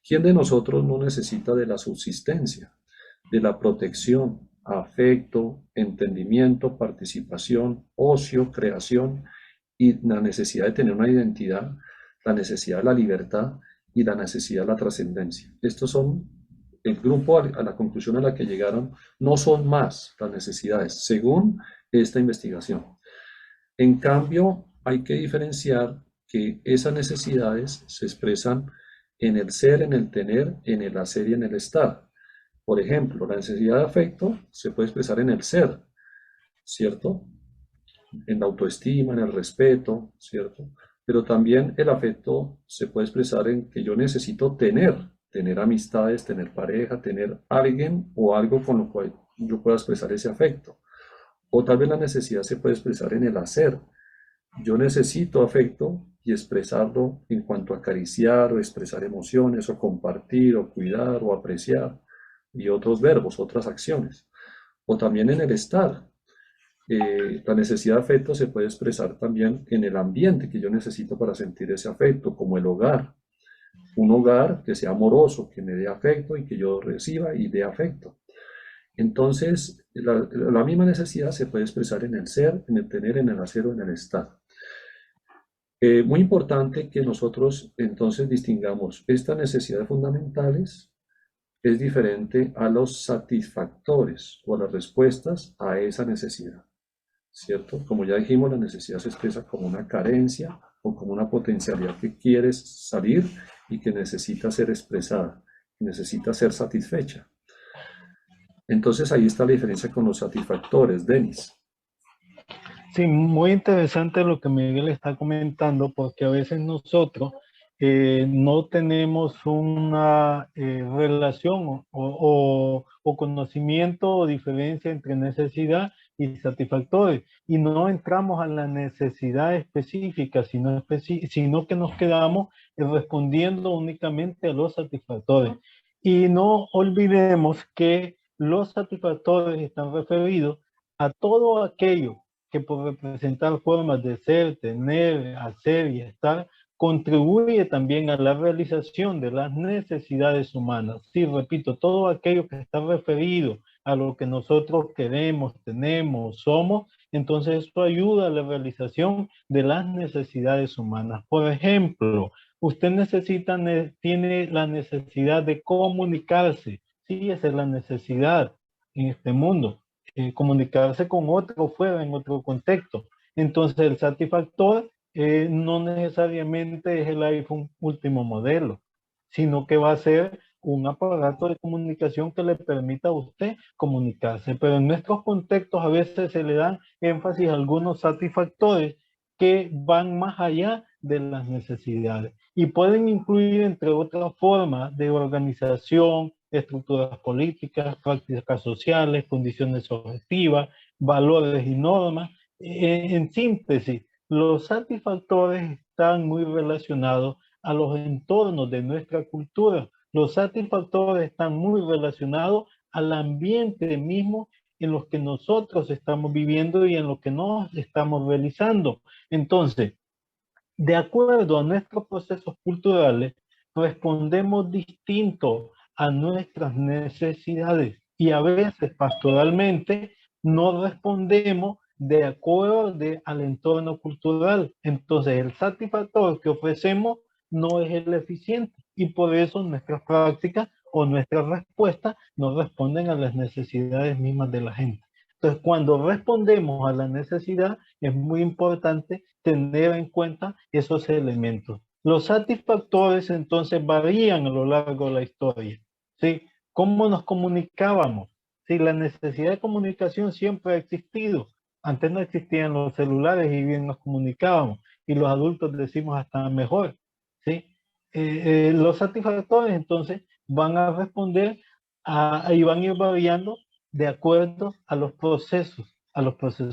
¿Quién de nosotros no necesita de la subsistencia, de la protección, afecto, entendimiento, participación, ocio, creación y la necesidad de tener una identidad, la necesidad de la libertad y la necesidad de la trascendencia? Estos son el grupo a la conclusión a la que llegaron, no son más las necesidades, según esta investigación. En cambio, hay que diferenciar que esas necesidades se expresan en el ser, en el tener, en el hacer y en el estar. Por ejemplo, la necesidad de afecto se puede expresar en el ser, ¿cierto? En la autoestima, en el respeto, ¿cierto? Pero también el afecto se puede expresar en que yo necesito tener amistades, tener pareja, tener alguien o algo con lo cual yo pueda expresar ese afecto. O tal vez la necesidad se puede expresar en el hacer. Yo necesito afecto y expresarlo en cuanto a acariciar o expresar emociones o compartir o cuidar o apreciar y otros verbos, otras acciones. O también en el estar. La necesidad de afecto se puede expresar también en el ambiente que yo necesito para sentir ese afecto, como el hogar. Un hogar que sea amoroso, que me dé afecto y que yo reciba y dé afecto. Entonces, la misma necesidad se puede expresar en el ser, en el tener, en el hacer o en el estar. Muy importante que nosotros entonces distingamos estas necesidades fundamentales. Es diferente a los satisfactores o las respuestas a esa necesidad, ¿cierto? Como ya dijimos, la necesidad se expresa como una carencia o como una potencialidad que quieres salir y que necesita ser expresada, necesita ser satisfecha. Entonces ahí está la diferencia con los satisfactores, Denis. Sí, muy interesante lo que Miguel está comentando, porque a veces nosotros no tenemos una relación o conocimiento o diferencia entre necesidad y satisfactores, y no entramos a la necesidad específica, sino que nos quedamos respondiendo únicamente a los satisfactores. Y no olvidemos que los satisfactores están referidos a todo aquello que por representar formas de ser, tener, hacer y estar, contribuye también a la realización de las necesidades humanas. Sí, repito, todo aquello que está referido a lo que nosotros queremos, tenemos, somos, entonces esto ayuda a la realización de las necesidades humanas. Por ejemplo, usted tiene la necesidad de comunicarse, Sí, esa es la necesidad en este mundo, comunicarse con otro fuera en otro contexto. Entonces el satisfactor no necesariamente es el iPhone último modelo, sino que va a ser un aparato de comunicación que le permita a usted comunicarse. Pero en nuestros contextos a veces se le dan énfasis a algunos satisfactores que van más allá de las necesidades y pueden incluir, entre otras formas, de organización, estructuras políticas, prácticas sociales, condiciones objetivas, valores y normas. En síntesis, los satisfactores están muy relacionados a los entornos de nuestra cultura. Los satisfactores están muy relacionados al ambiente mismo en los que nosotros estamos viviendo y en lo que nos estamos realizando. Entonces, de acuerdo a nuestros procesos culturales, respondemos distinto a nuestras necesidades y a veces pastoralmente no respondemos de acuerdo al entorno cultural. Entonces el satisfactor que ofrecemos no es el eficiente y por eso nuestras prácticas o nuestras respuestas no responden a las necesidades mismas de la gente. Entonces, cuando respondemos a la necesidad, es muy importante tener en cuenta esos elementos. Los satisfactores entonces varían a lo largo de la historia, ¿sí? ¿Cómo nos comunicábamos? Sí, la necesidad de comunicación siempre ha existido. Antes no existían los celulares y bien nos comunicábamos. Y los adultos decimos hasta mejor, ¿sí? Los satisfactores entonces van a responder y van a ir variando de acuerdo a los procesos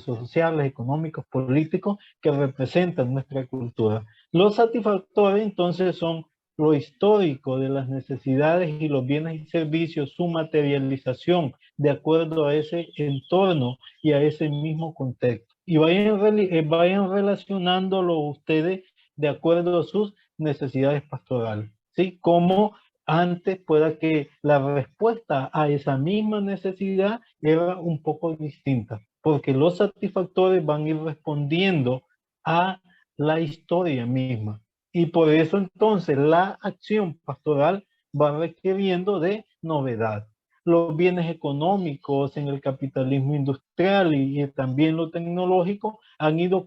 sociales, económicos, políticos que representan nuestra cultura. Los satisfactores entonces son lo histórico de las necesidades y los bienes y servicios, su materialización de acuerdo a ese entorno y a ese mismo contexto. Y vayan relacionándolo ustedes de acuerdo a sus necesidades pastorales, ¿sí? Como antes pueda que la respuesta a esa misma necesidad era un poco distinta, porque los satisfactores van a ir respondiendo a la historia misma. Y por eso entonces la acción pastoral va requiriendo de novedad. Los bienes económicos en el capitalismo industrial y también lo tecnológico han ido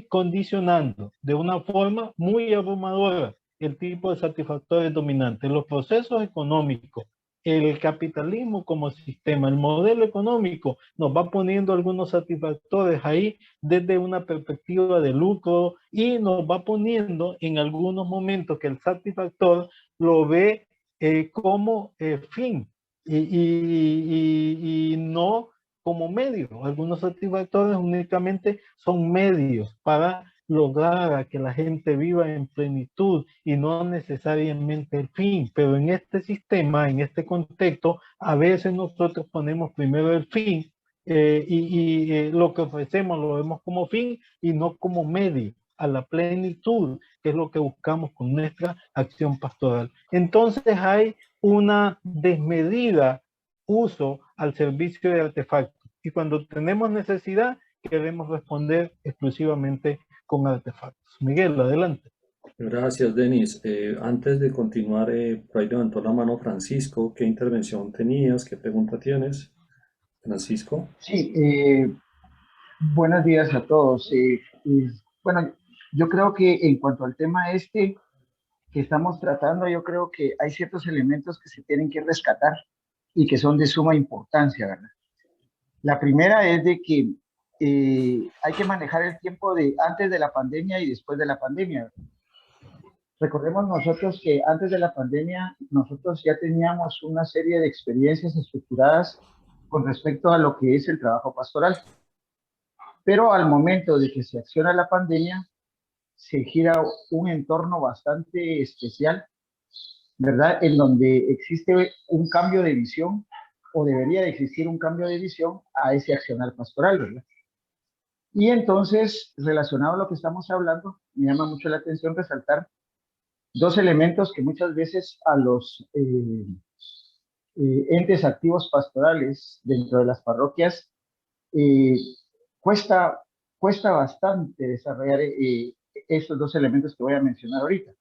condicionando de una forma muy abrumadora el tipo de satisfactores dominantes. Los procesos económicos, el capitalismo como sistema, el modelo económico nos va poniendo algunos satisfactores ahí desde una perspectiva de lucro y nos va poniendo en algunos momentos que el satisfactor lo ve como fin y no como medio. Algunos satisfactores únicamente son medios para lograr a que la gente viva en plenitud y no necesariamente el fin. Pero en este sistema, en este contexto, a veces nosotros ponemos primero el fin lo que ofrecemos lo vemos como fin y no como medio a la plenitud, que es lo que buscamos con nuestra acción pastoral. Entonces hay una desmedida uso al servicio de artefactos y cuando tenemos necesidad queremos responder exclusivamente con artefactos. Miguel, adelante. Gracias, Denis. Antes de continuar, por ahí levantó la mano Francisco. ¿Qué intervención tenías? ¿Qué pregunta tienes, Francisco? Sí, buenos días a todos. Bueno, yo creo que en cuanto al tema este que estamos tratando, yo creo que hay ciertos elementos que se tienen que rescatar y que son de suma importancia, ¿verdad? La primera es de que hay que manejar el tiempo de antes de la pandemia y después de la pandemia. Recordemos nosotros que antes de la pandemia nosotros ya teníamos una serie de experiencias estructuradas con respecto a lo que es el trabajo pastoral. Pero al momento de que se acciona la pandemia, se gira un entorno bastante especial, ¿verdad? En donde existe un cambio de visión, o debería de existir un cambio de visión a ese accionar pastoral, ¿verdad? Y entonces, relacionado a lo que estamos hablando, me llama mucho la atención resaltar dos elementos que muchas veces a los entes activos pastorales dentro de las parroquias cuesta bastante desarrollar estos dos elementos que voy a mencionar ahorita.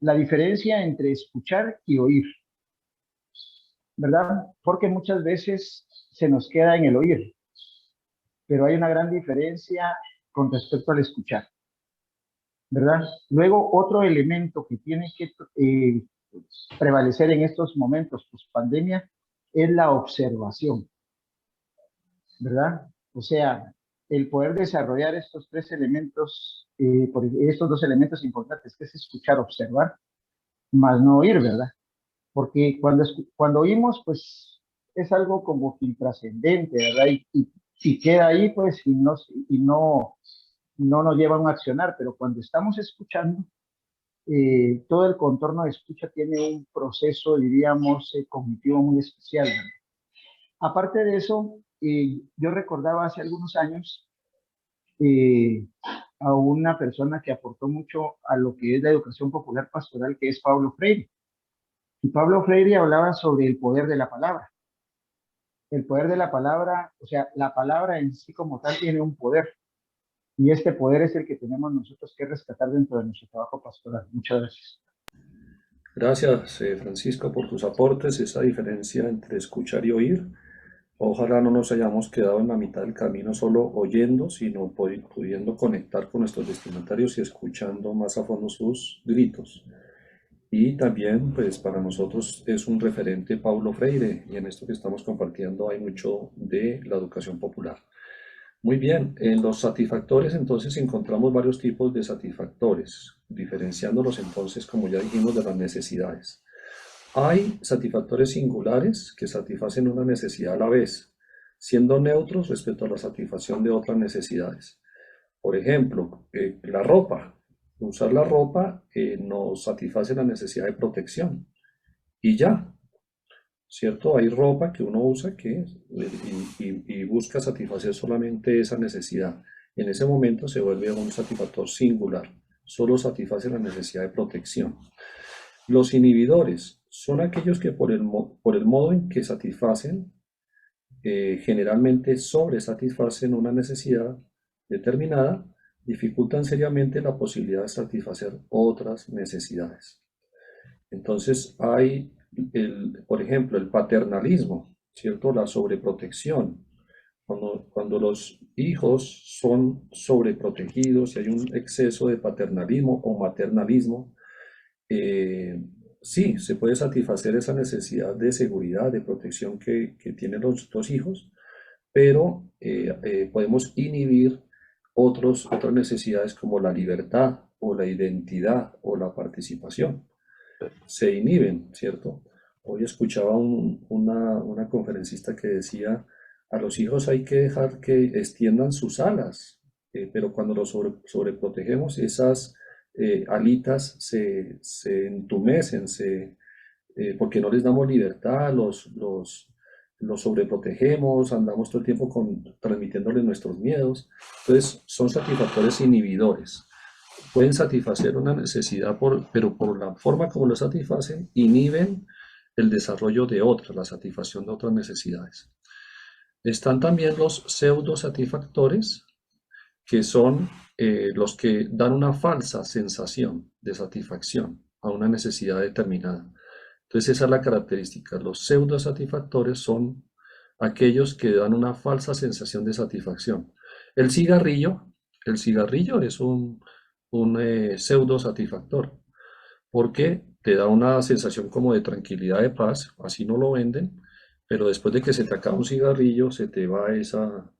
La diferencia entre escuchar y oír. ¿verdad? Porque muchas veces se nos queda en el oír, pero hay una gran diferencia con respecto al escuchar, ¿verdad? Luego, otro elemento que tiene que prevalecer en estos momentos post pandemia es la observación, ¿verdad? O sea, el poder desarrollar estos tres elementos, estos dos elementos importantes, que es escuchar, observar, más no oír, ¿verdad? Porque cuando oímos, pues es algo como que intrascendente, ¿verdad? Y queda ahí, pues, no nos lleva a un accionar, pero cuando estamos escuchando, todo el contorno de escucha tiene un proceso, diríamos, cognitivo muy especial, ¿verdad? Aparte de eso, yo recordaba hace algunos años a una persona que aportó mucho a lo que es la educación popular pastoral, que es Pablo Freire. Y Pablo Freire hablaba sobre el poder de la palabra. El poder de la palabra, o sea, la palabra en sí como tal tiene un poder. Y este poder es el que tenemos nosotros que rescatar dentro de nuestro trabajo pastoral. Muchas gracias. Gracias, Francisco, por tus aportes. Esa diferencia entre escuchar y oír. Ojalá no nos hayamos quedado en la mitad del camino solo oyendo, sino pudiendo conectar con nuestros destinatarios y escuchando más a fondo sus gritos. Y también, pues para nosotros es un referente Paulo Freire, y en esto que estamos compartiendo hay mucho de la educación popular. Muy bien, en los satisfactores entonces encontramos varios tipos de satisfactores, diferenciándolos entonces, como ya dijimos, de las necesidades. Hay satisfactores singulares que satisfacen una necesidad a la vez, siendo neutros respecto a la satisfacción de otras necesidades. Por ejemplo, la ropa. Usar la ropa nos satisface la necesidad de protección. Y ya, ¿cierto? Hay ropa que uno usa y busca satisfacer solamente esa necesidad. En ese momento se vuelve un satisfactor singular. Solo satisface la necesidad de protección. Los inhibidores son aquellos que por el modo en que satisfacen, generalmente sobresatisfacen una necesidad determinada, dificultan seriamente la posibilidad de satisfacer otras necesidades. Entonces hay, por ejemplo, el paternalismo, ¿cierto? La sobreprotección. Cuando los hijos son sobreprotegidos y hay un exceso de paternalismo o maternalismo, sí, se puede satisfacer esa necesidad de seguridad, de protección que tienen los dos hijos, pero podemos inhibir otras necesidades como la libertad o la identidad o la participación. Se inhiben, ¿cierto? Hoy escuchaba una conferencista que decía, a los hijos hay que dejar que extiendan sus alas, pero cuando los sobreprotegemos, esas alitas se entumecen, porque no les damos libertad, los sobreprotegemos, andamos todo el tiempo transmitiéndoles nuestros miedos. Entonces son satisfactores inhibidores. Pueden satisfacer una necesidad, pero por la forma como lo satisfacen, inhiben el desarrollo de otras, la satisfacción de otras necesidades. Están también los pseudo-satisfactores, que son los que dan una falsa sensación de satisfacción a una necesidad determinada. Entonces esa es la característica. Los pseudo-satisfactores son aquellos que dan una falsa sensación de satisfacción. El cigarrillo es un pseudo-satisfactor, porque te da una sensación como de tranquilidad, de paz, así no lo venden, pero después de que se te acaba un cigarrillo, se te va esa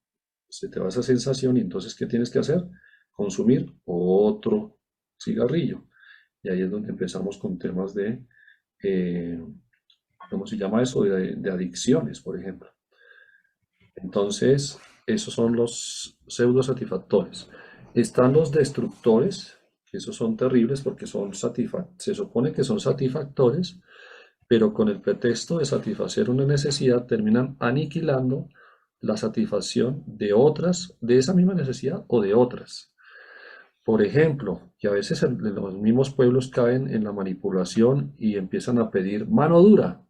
sensación, y entonces, ¿qué tienes que hacer? Consumir otro cigarrillo. Y ahí es donde empezamos con temas de, ¿cómo se llama eso? De adicciones, por ejemplo. Entonces, esos son los pseudo-satisfactores. Están los destructores, que esos son terribles porque se supone que son satisfactores, pero con el pretexto de satisfacer una necesidad terminan aniquilando la satisfacción de otras, de esa misma necesidad o de otras. Por ejemplo, que a veces los mismos pueblos caen en la manipulación y empiezan a pedir mano dura.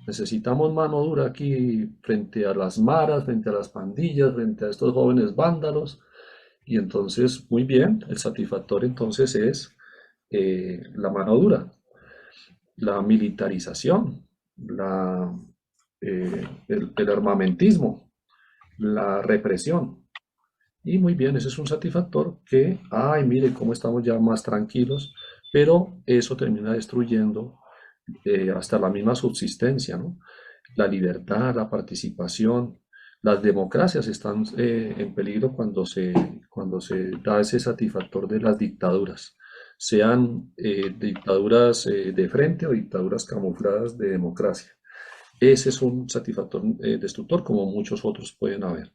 Necesitamos mano dura aquí frente a las maras, frente a las pandillas, frente a estos jóvenes vándalos. Y entonces, muy bien, el satisfactor entonces es la mano dura, la militarización, el armamentismo, la represión. Y muy bien, ese es un satisfactor que, ay, mire cómo estamos ya más tranquilos, pero eso termina destruyendo hasta la misma subsistencia, ¿no? La libertad, la participación, las democracias están en peligro cuando se da ese satisfactor de las dictaduras, sean dictaduras de frente o dictaduras camufladas de democracia. Ese es un satisfactor destructor, como muchos otros pueden haber.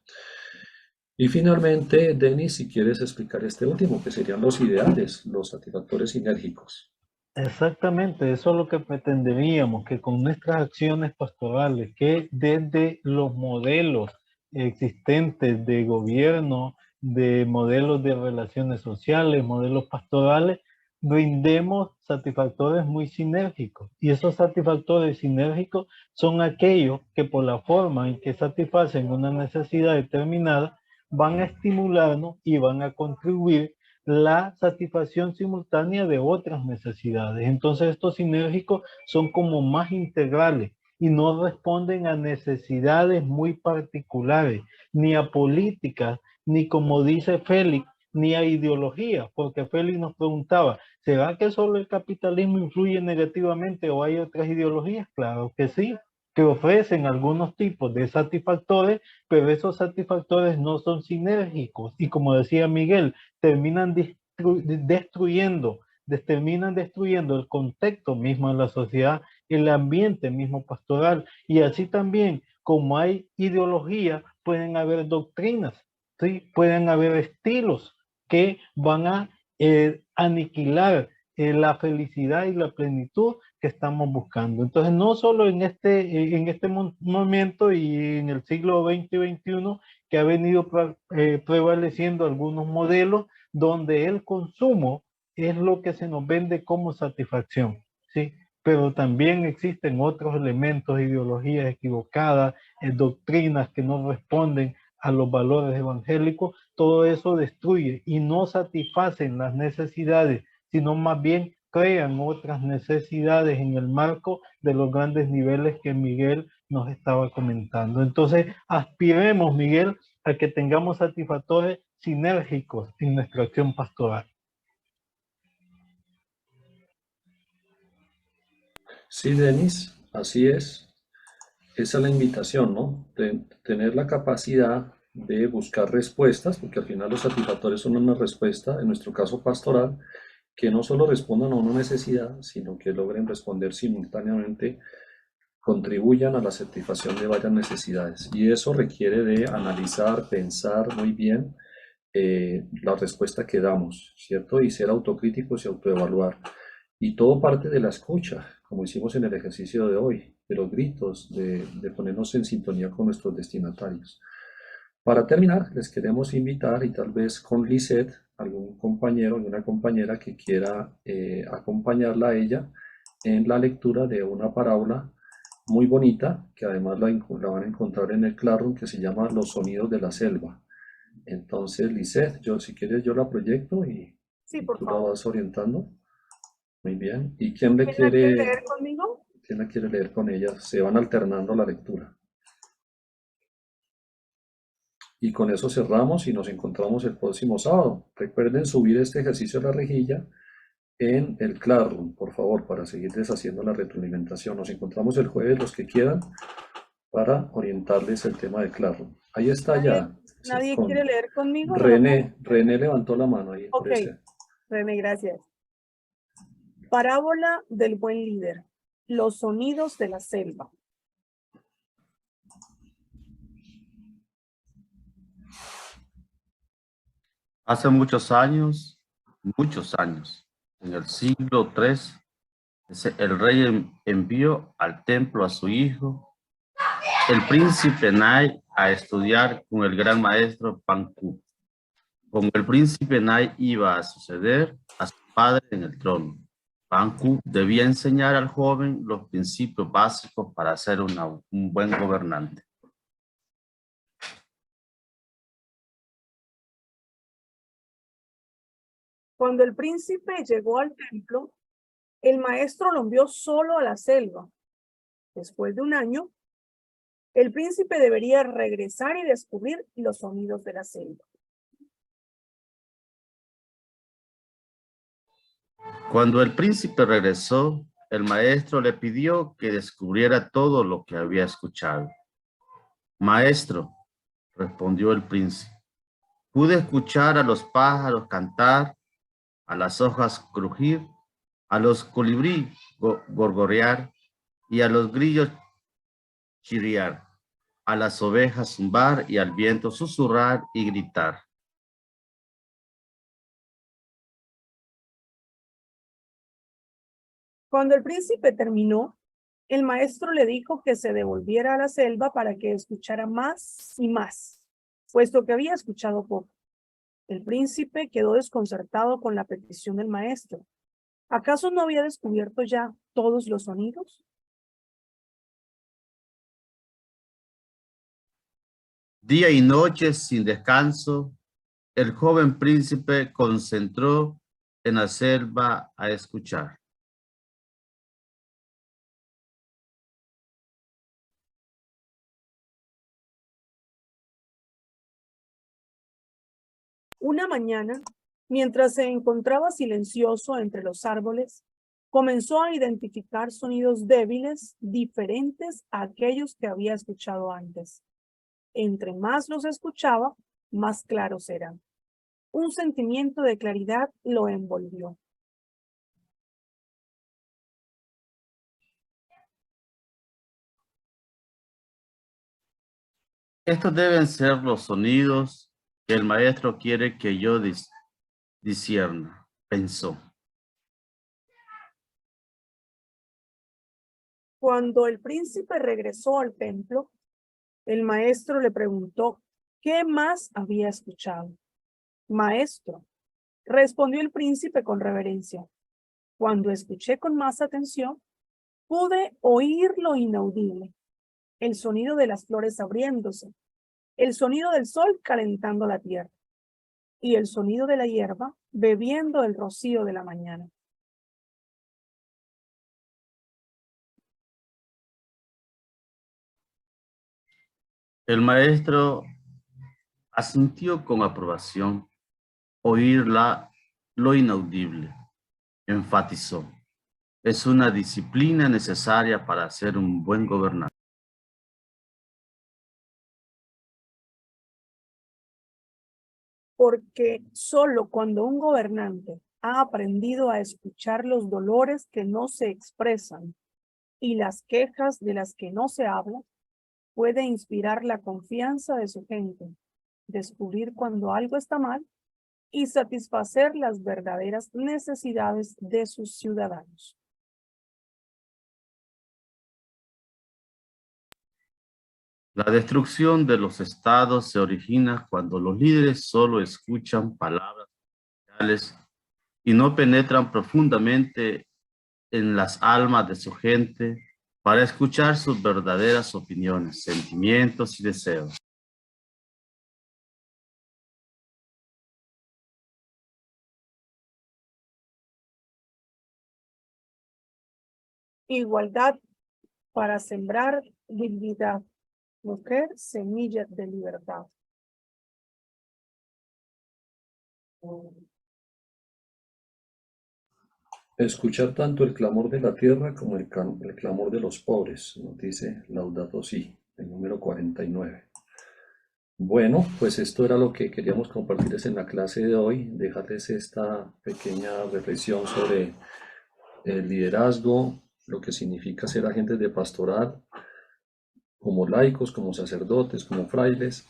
Y finalmente, Denis, si quieres explicar este último, que serían los ideales, los satisfactores sinérgicos. Exactamente, eso es lo que pretenderíamos, que con nuestras acciones pastorales, que desde los modelos existentes de gobierno, de modelos de relaciones sociales, modelos pastorales, brindemos satisfactores muy sinérgicos. Y esos satisfactores sinérgicos son aquellos que por la forma en que satisfacen una necesidad determinada, van a estimularnos y van a contribuir la satisfacción simultánea de otras necesidades. Entonces estos sinérgicos son como más integrales y no responden a necesidades muy particulares, ni a políticas, ni como dice Félix, ni a ideologías, porque Félix nos preguntaba, ¿será que solo el capitalismo influye negativamente o hay otras ideologías? Claro que sí, que ofrecen algunos tipos de satisfactores, pero esos satisfactores no son sinérgicos y como decía Miguel, terminan destruyendo el contexto mismo de la sociedad, el ambiente mismo pastoral, y así también como hay ideología, pueden haber doctrinas, ¿sí? Pueden haber estilos que van a aniquilar la felicidad y la plenitud que estamos buscando. Entonces, no solo en este momento y en el siglo XX y XXI, que ha venido prevaleciendo algunos modelos donde el consumo es lo que se nos vende como satisfacción, ¿sí? Pero también existen otros elementos, ideologías equivocadas, doctrinas que no responden a los valores evangélicos, todo eso destruye y no satisfacen las necesidades, sino más bien crean otras necesidades en el marco de los grandes niveles que Miguel nos estaba comentando. Entonces, aspiremos, Miguel, a que tengamos satisfactores sinérgicos en nuestra acción pastoral. Sí, Denis, así es. Esa es la invitación, ¿no? De tener la capacidad de buscar respuestas, porque al final los satisfactores son una respuesta, en nuestro caso pastoral, que no solo respondan a una necesidad, sino que logren responder simultáneamente, contribuyan a la satisfacción de varias necesidades. Y eso requiere de analizar, pensar muy bien la respuesta que damos, ¿cierto? Y ser autocríticos y autoevaluar. Y todo parte de la escucha, como hicimos en el ejercicio de hoy, de los gritos, de ponernos en sintonía con nuestros destinatarios. Para terminar, les queremos invitar, y tal vez con Lisette, algún compañero y una compañera que quiera acompañarla a ella en la lectura de una parábola muy bonita, que además la van a encontrar en el Classroom, que se llama Los sonidos de la selva. Entonces, Lisette, si quieres yo la proyecto y Sí, por tú la favor. vas orientando. Muy bien. ¿Y quién ¿Quién la quiere leer conmigo? quién la quiere leer con ella? Se van alternando la lectura. Y con eso cerramos y nos encontramos el próximo sábado. Recuerden subir este ejercicio a la rejilla en el Classroom, por favor, para seguir deshaciendo la retroalimentación. Nos encontramos el jueves, los que quieran, para orientarles el tema de Classroom. Ahí está ya. ¿Nadie con quiere leer conmigo? René levantó la mano ahí. Ok, René, gracias. Parábola del buen líder. Los sonidos de la selva. Hace muchos años, en el siglo III, el rey envió al templo a su hijo, el príncipe Nai, a estudiar con el gran maestro Panku. Como el príncipe Nai iba a suceder a su padre en el trono, Panku debía enseñar al joven los principios básicos para ser un buen gobernante. Cuando el príncipe llegó al templo, el maestro lo envió solo a la selva. Después de un año, El príncipe debería regresar y descubrir los sonidos de la selva. Cuando el príncipe regresó, el maestro le pidió que descubriera todo lo que había escuchado. Maestro, respondió el príncipe, pude escuchar a los pájaros cantar, a las hojas crujir, a los colibrí gorgorear y a los grillos chirriar, a las ovejas zumbar y al viento susurrar y gritar. Cuando el príncipe terminó, el maestro le dijo que se devolviera a la selva para que escuchara más y más, puesto que había escuchado poco. El príncipe quedó desconcertado con la petición del maestro. ¿Acaso no había descubierto ya todos los sonidos? Día y noche sin descanso, el joven príncipe concentró en la selva a escuchar. Una mañana, mientras se encontraba silencioso entre los árboles, comenzó a identificar sonidos débiles diferentes a aquellos que había escuchado antes. Entre más los escuchaba, más claros eran. Un sentimiento de claridad lo envolvió. Estos deben ser los sonidos que el maestro quiere que yo discierna, pensó. Cuando el príncipe regresó al templo, el maestro le preguntó qué más había escuchado. Maestro, respondió el príncipe con reverencia, cuando escuché con más atención, pude oír lo inaudible, el sonido de las flores abriéndose, el sonido del sol calentando la tierra y el sonido de la hierba bebiendo el rocío de la mañana. El maestro asintió con aprobación. Oírla lo inaudible, enfatizó. Es una disciplina necesaria para ser un buen gobernante. Porque solo cuando un gobernante ha aprendido a escuchar los dolores que no se expresan y las quejas de las que no se habla, puede inspirar la confianza de su gente, descubrir cuando algo está mal y satisfacer las verdaderas necesidades de sus ciudadanos. La destrucción de los estados se origina cuando los líderes solo escuchan palabras oficiales y no penetran profundamente en las almas de su gente para escuchar sus verdaderas opiniones, sentimientos y deseos. Igualdad para sembrar dignidad. Mujer, semilla de libertad. Escuchar tanto el clamor de la tierra como el clamor de los pobres, nos dice Laudato Si, el número 49. Bueno, pues esto era lo que queríamos compartirles en la clase de hoy, dejarles esta pequeña reflexión sobre el liderazgo, lo que significa ser agentes de pastoral, como laicos, como sacerdotes, como frailes,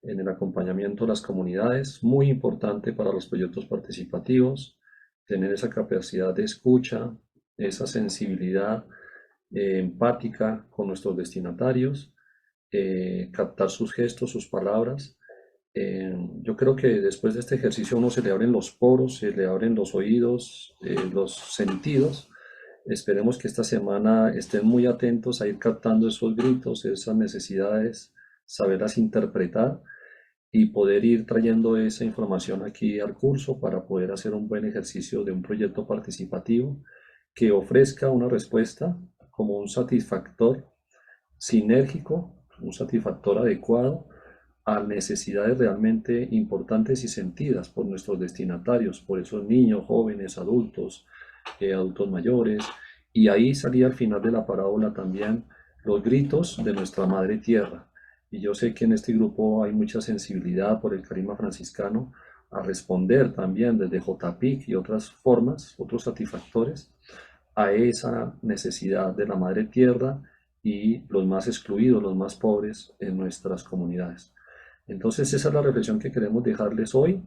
en el acompañamiento a las comunidades, muy importante para los proyectos participativos, tener esa capacidad de escucha, esa sensibilidad empática con nuestros destinatarios, captar sus gestos, sus palabras. Yo creo que después de este ejercicio a uno se le abren los poros, se le abren los oídos, los sentidos. Esperemos que esta semana estén muy atentos a ir captando esos gritos, esas necesidades, saberlas interpretar y poder ir trayendo esa información aquí al curso para poder hacer un buen ejercicio de un proyecto participativo que ofrezca una respuesta como un satisfactor sinérgico un satisfactor adecuado a necesidades realmente importantes y sentidas por nuestros destinatarios, por esos niños, jóvenes, adultos, adultos mayores. Y ahí salía al final de la parábola también los gritos de nuestra Madre Tierra. Y yo sé que en este grupo hay mucha sensibilidad por el carisma franciscano a responder también desde JPIC y otras formas, otros satisfactores, a esa necesidad de la Madre Tierra y los más excluidos, los más pobres en nuestras comunidades. Entonces esa es la reflexión que queremos dejarles hoy.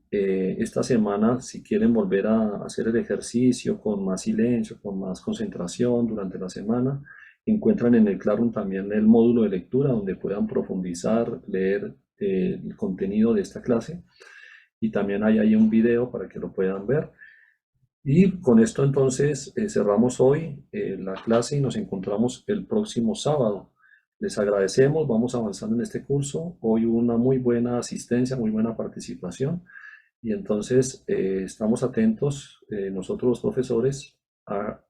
Esta semana, si quieren volver a hacer el ejercicio con más silencio, con más concentración durante la semana, encuentran en el Classroom también el módulo de lectura donde puedan profundizar, leer el contenido de esta clase. Y también hay ahí un video para que lo puedan ver. Y con esto entonces cerramos hoy la clase y nos encontramos el próximo sábado. Les agradecemos, vamos avanzando en este curso. Hoy hubo una muy buena asistencia, muy buena participación. Y entonces estamos atentos, nosotros los profesores, a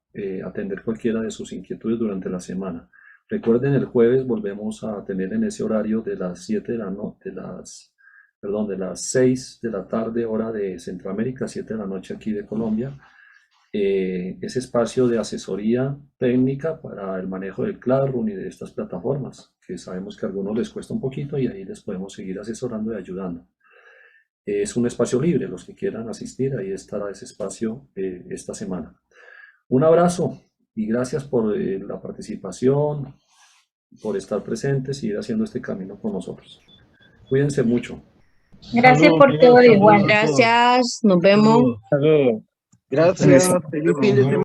atender cualquiera de sus inquietudes durante la semana. Recuerden, el jueves volvemos a tener en ese horario de las 7 de la noche, de las 6 de la tarde, hora de Centroamérica, 7 de la noche aquí de Colombia, ese espacio de asesoría técnica para el manejo del Classroom y de estas plataformas, que sabemos que a algunos les cuesta un poquito y ahí les podemos seguir asesorando y ayudando. Es un espacio libre, los que quieran asistir, ahí estará ese espacio esta semana. Un abrazo y gracias por la participación, por estar presentes y ir haciendo este camino con nosotros. Cuídense mucho. Gracias por todo igual. Gracias, nos vemos. Gracias. Feliz fin de semana.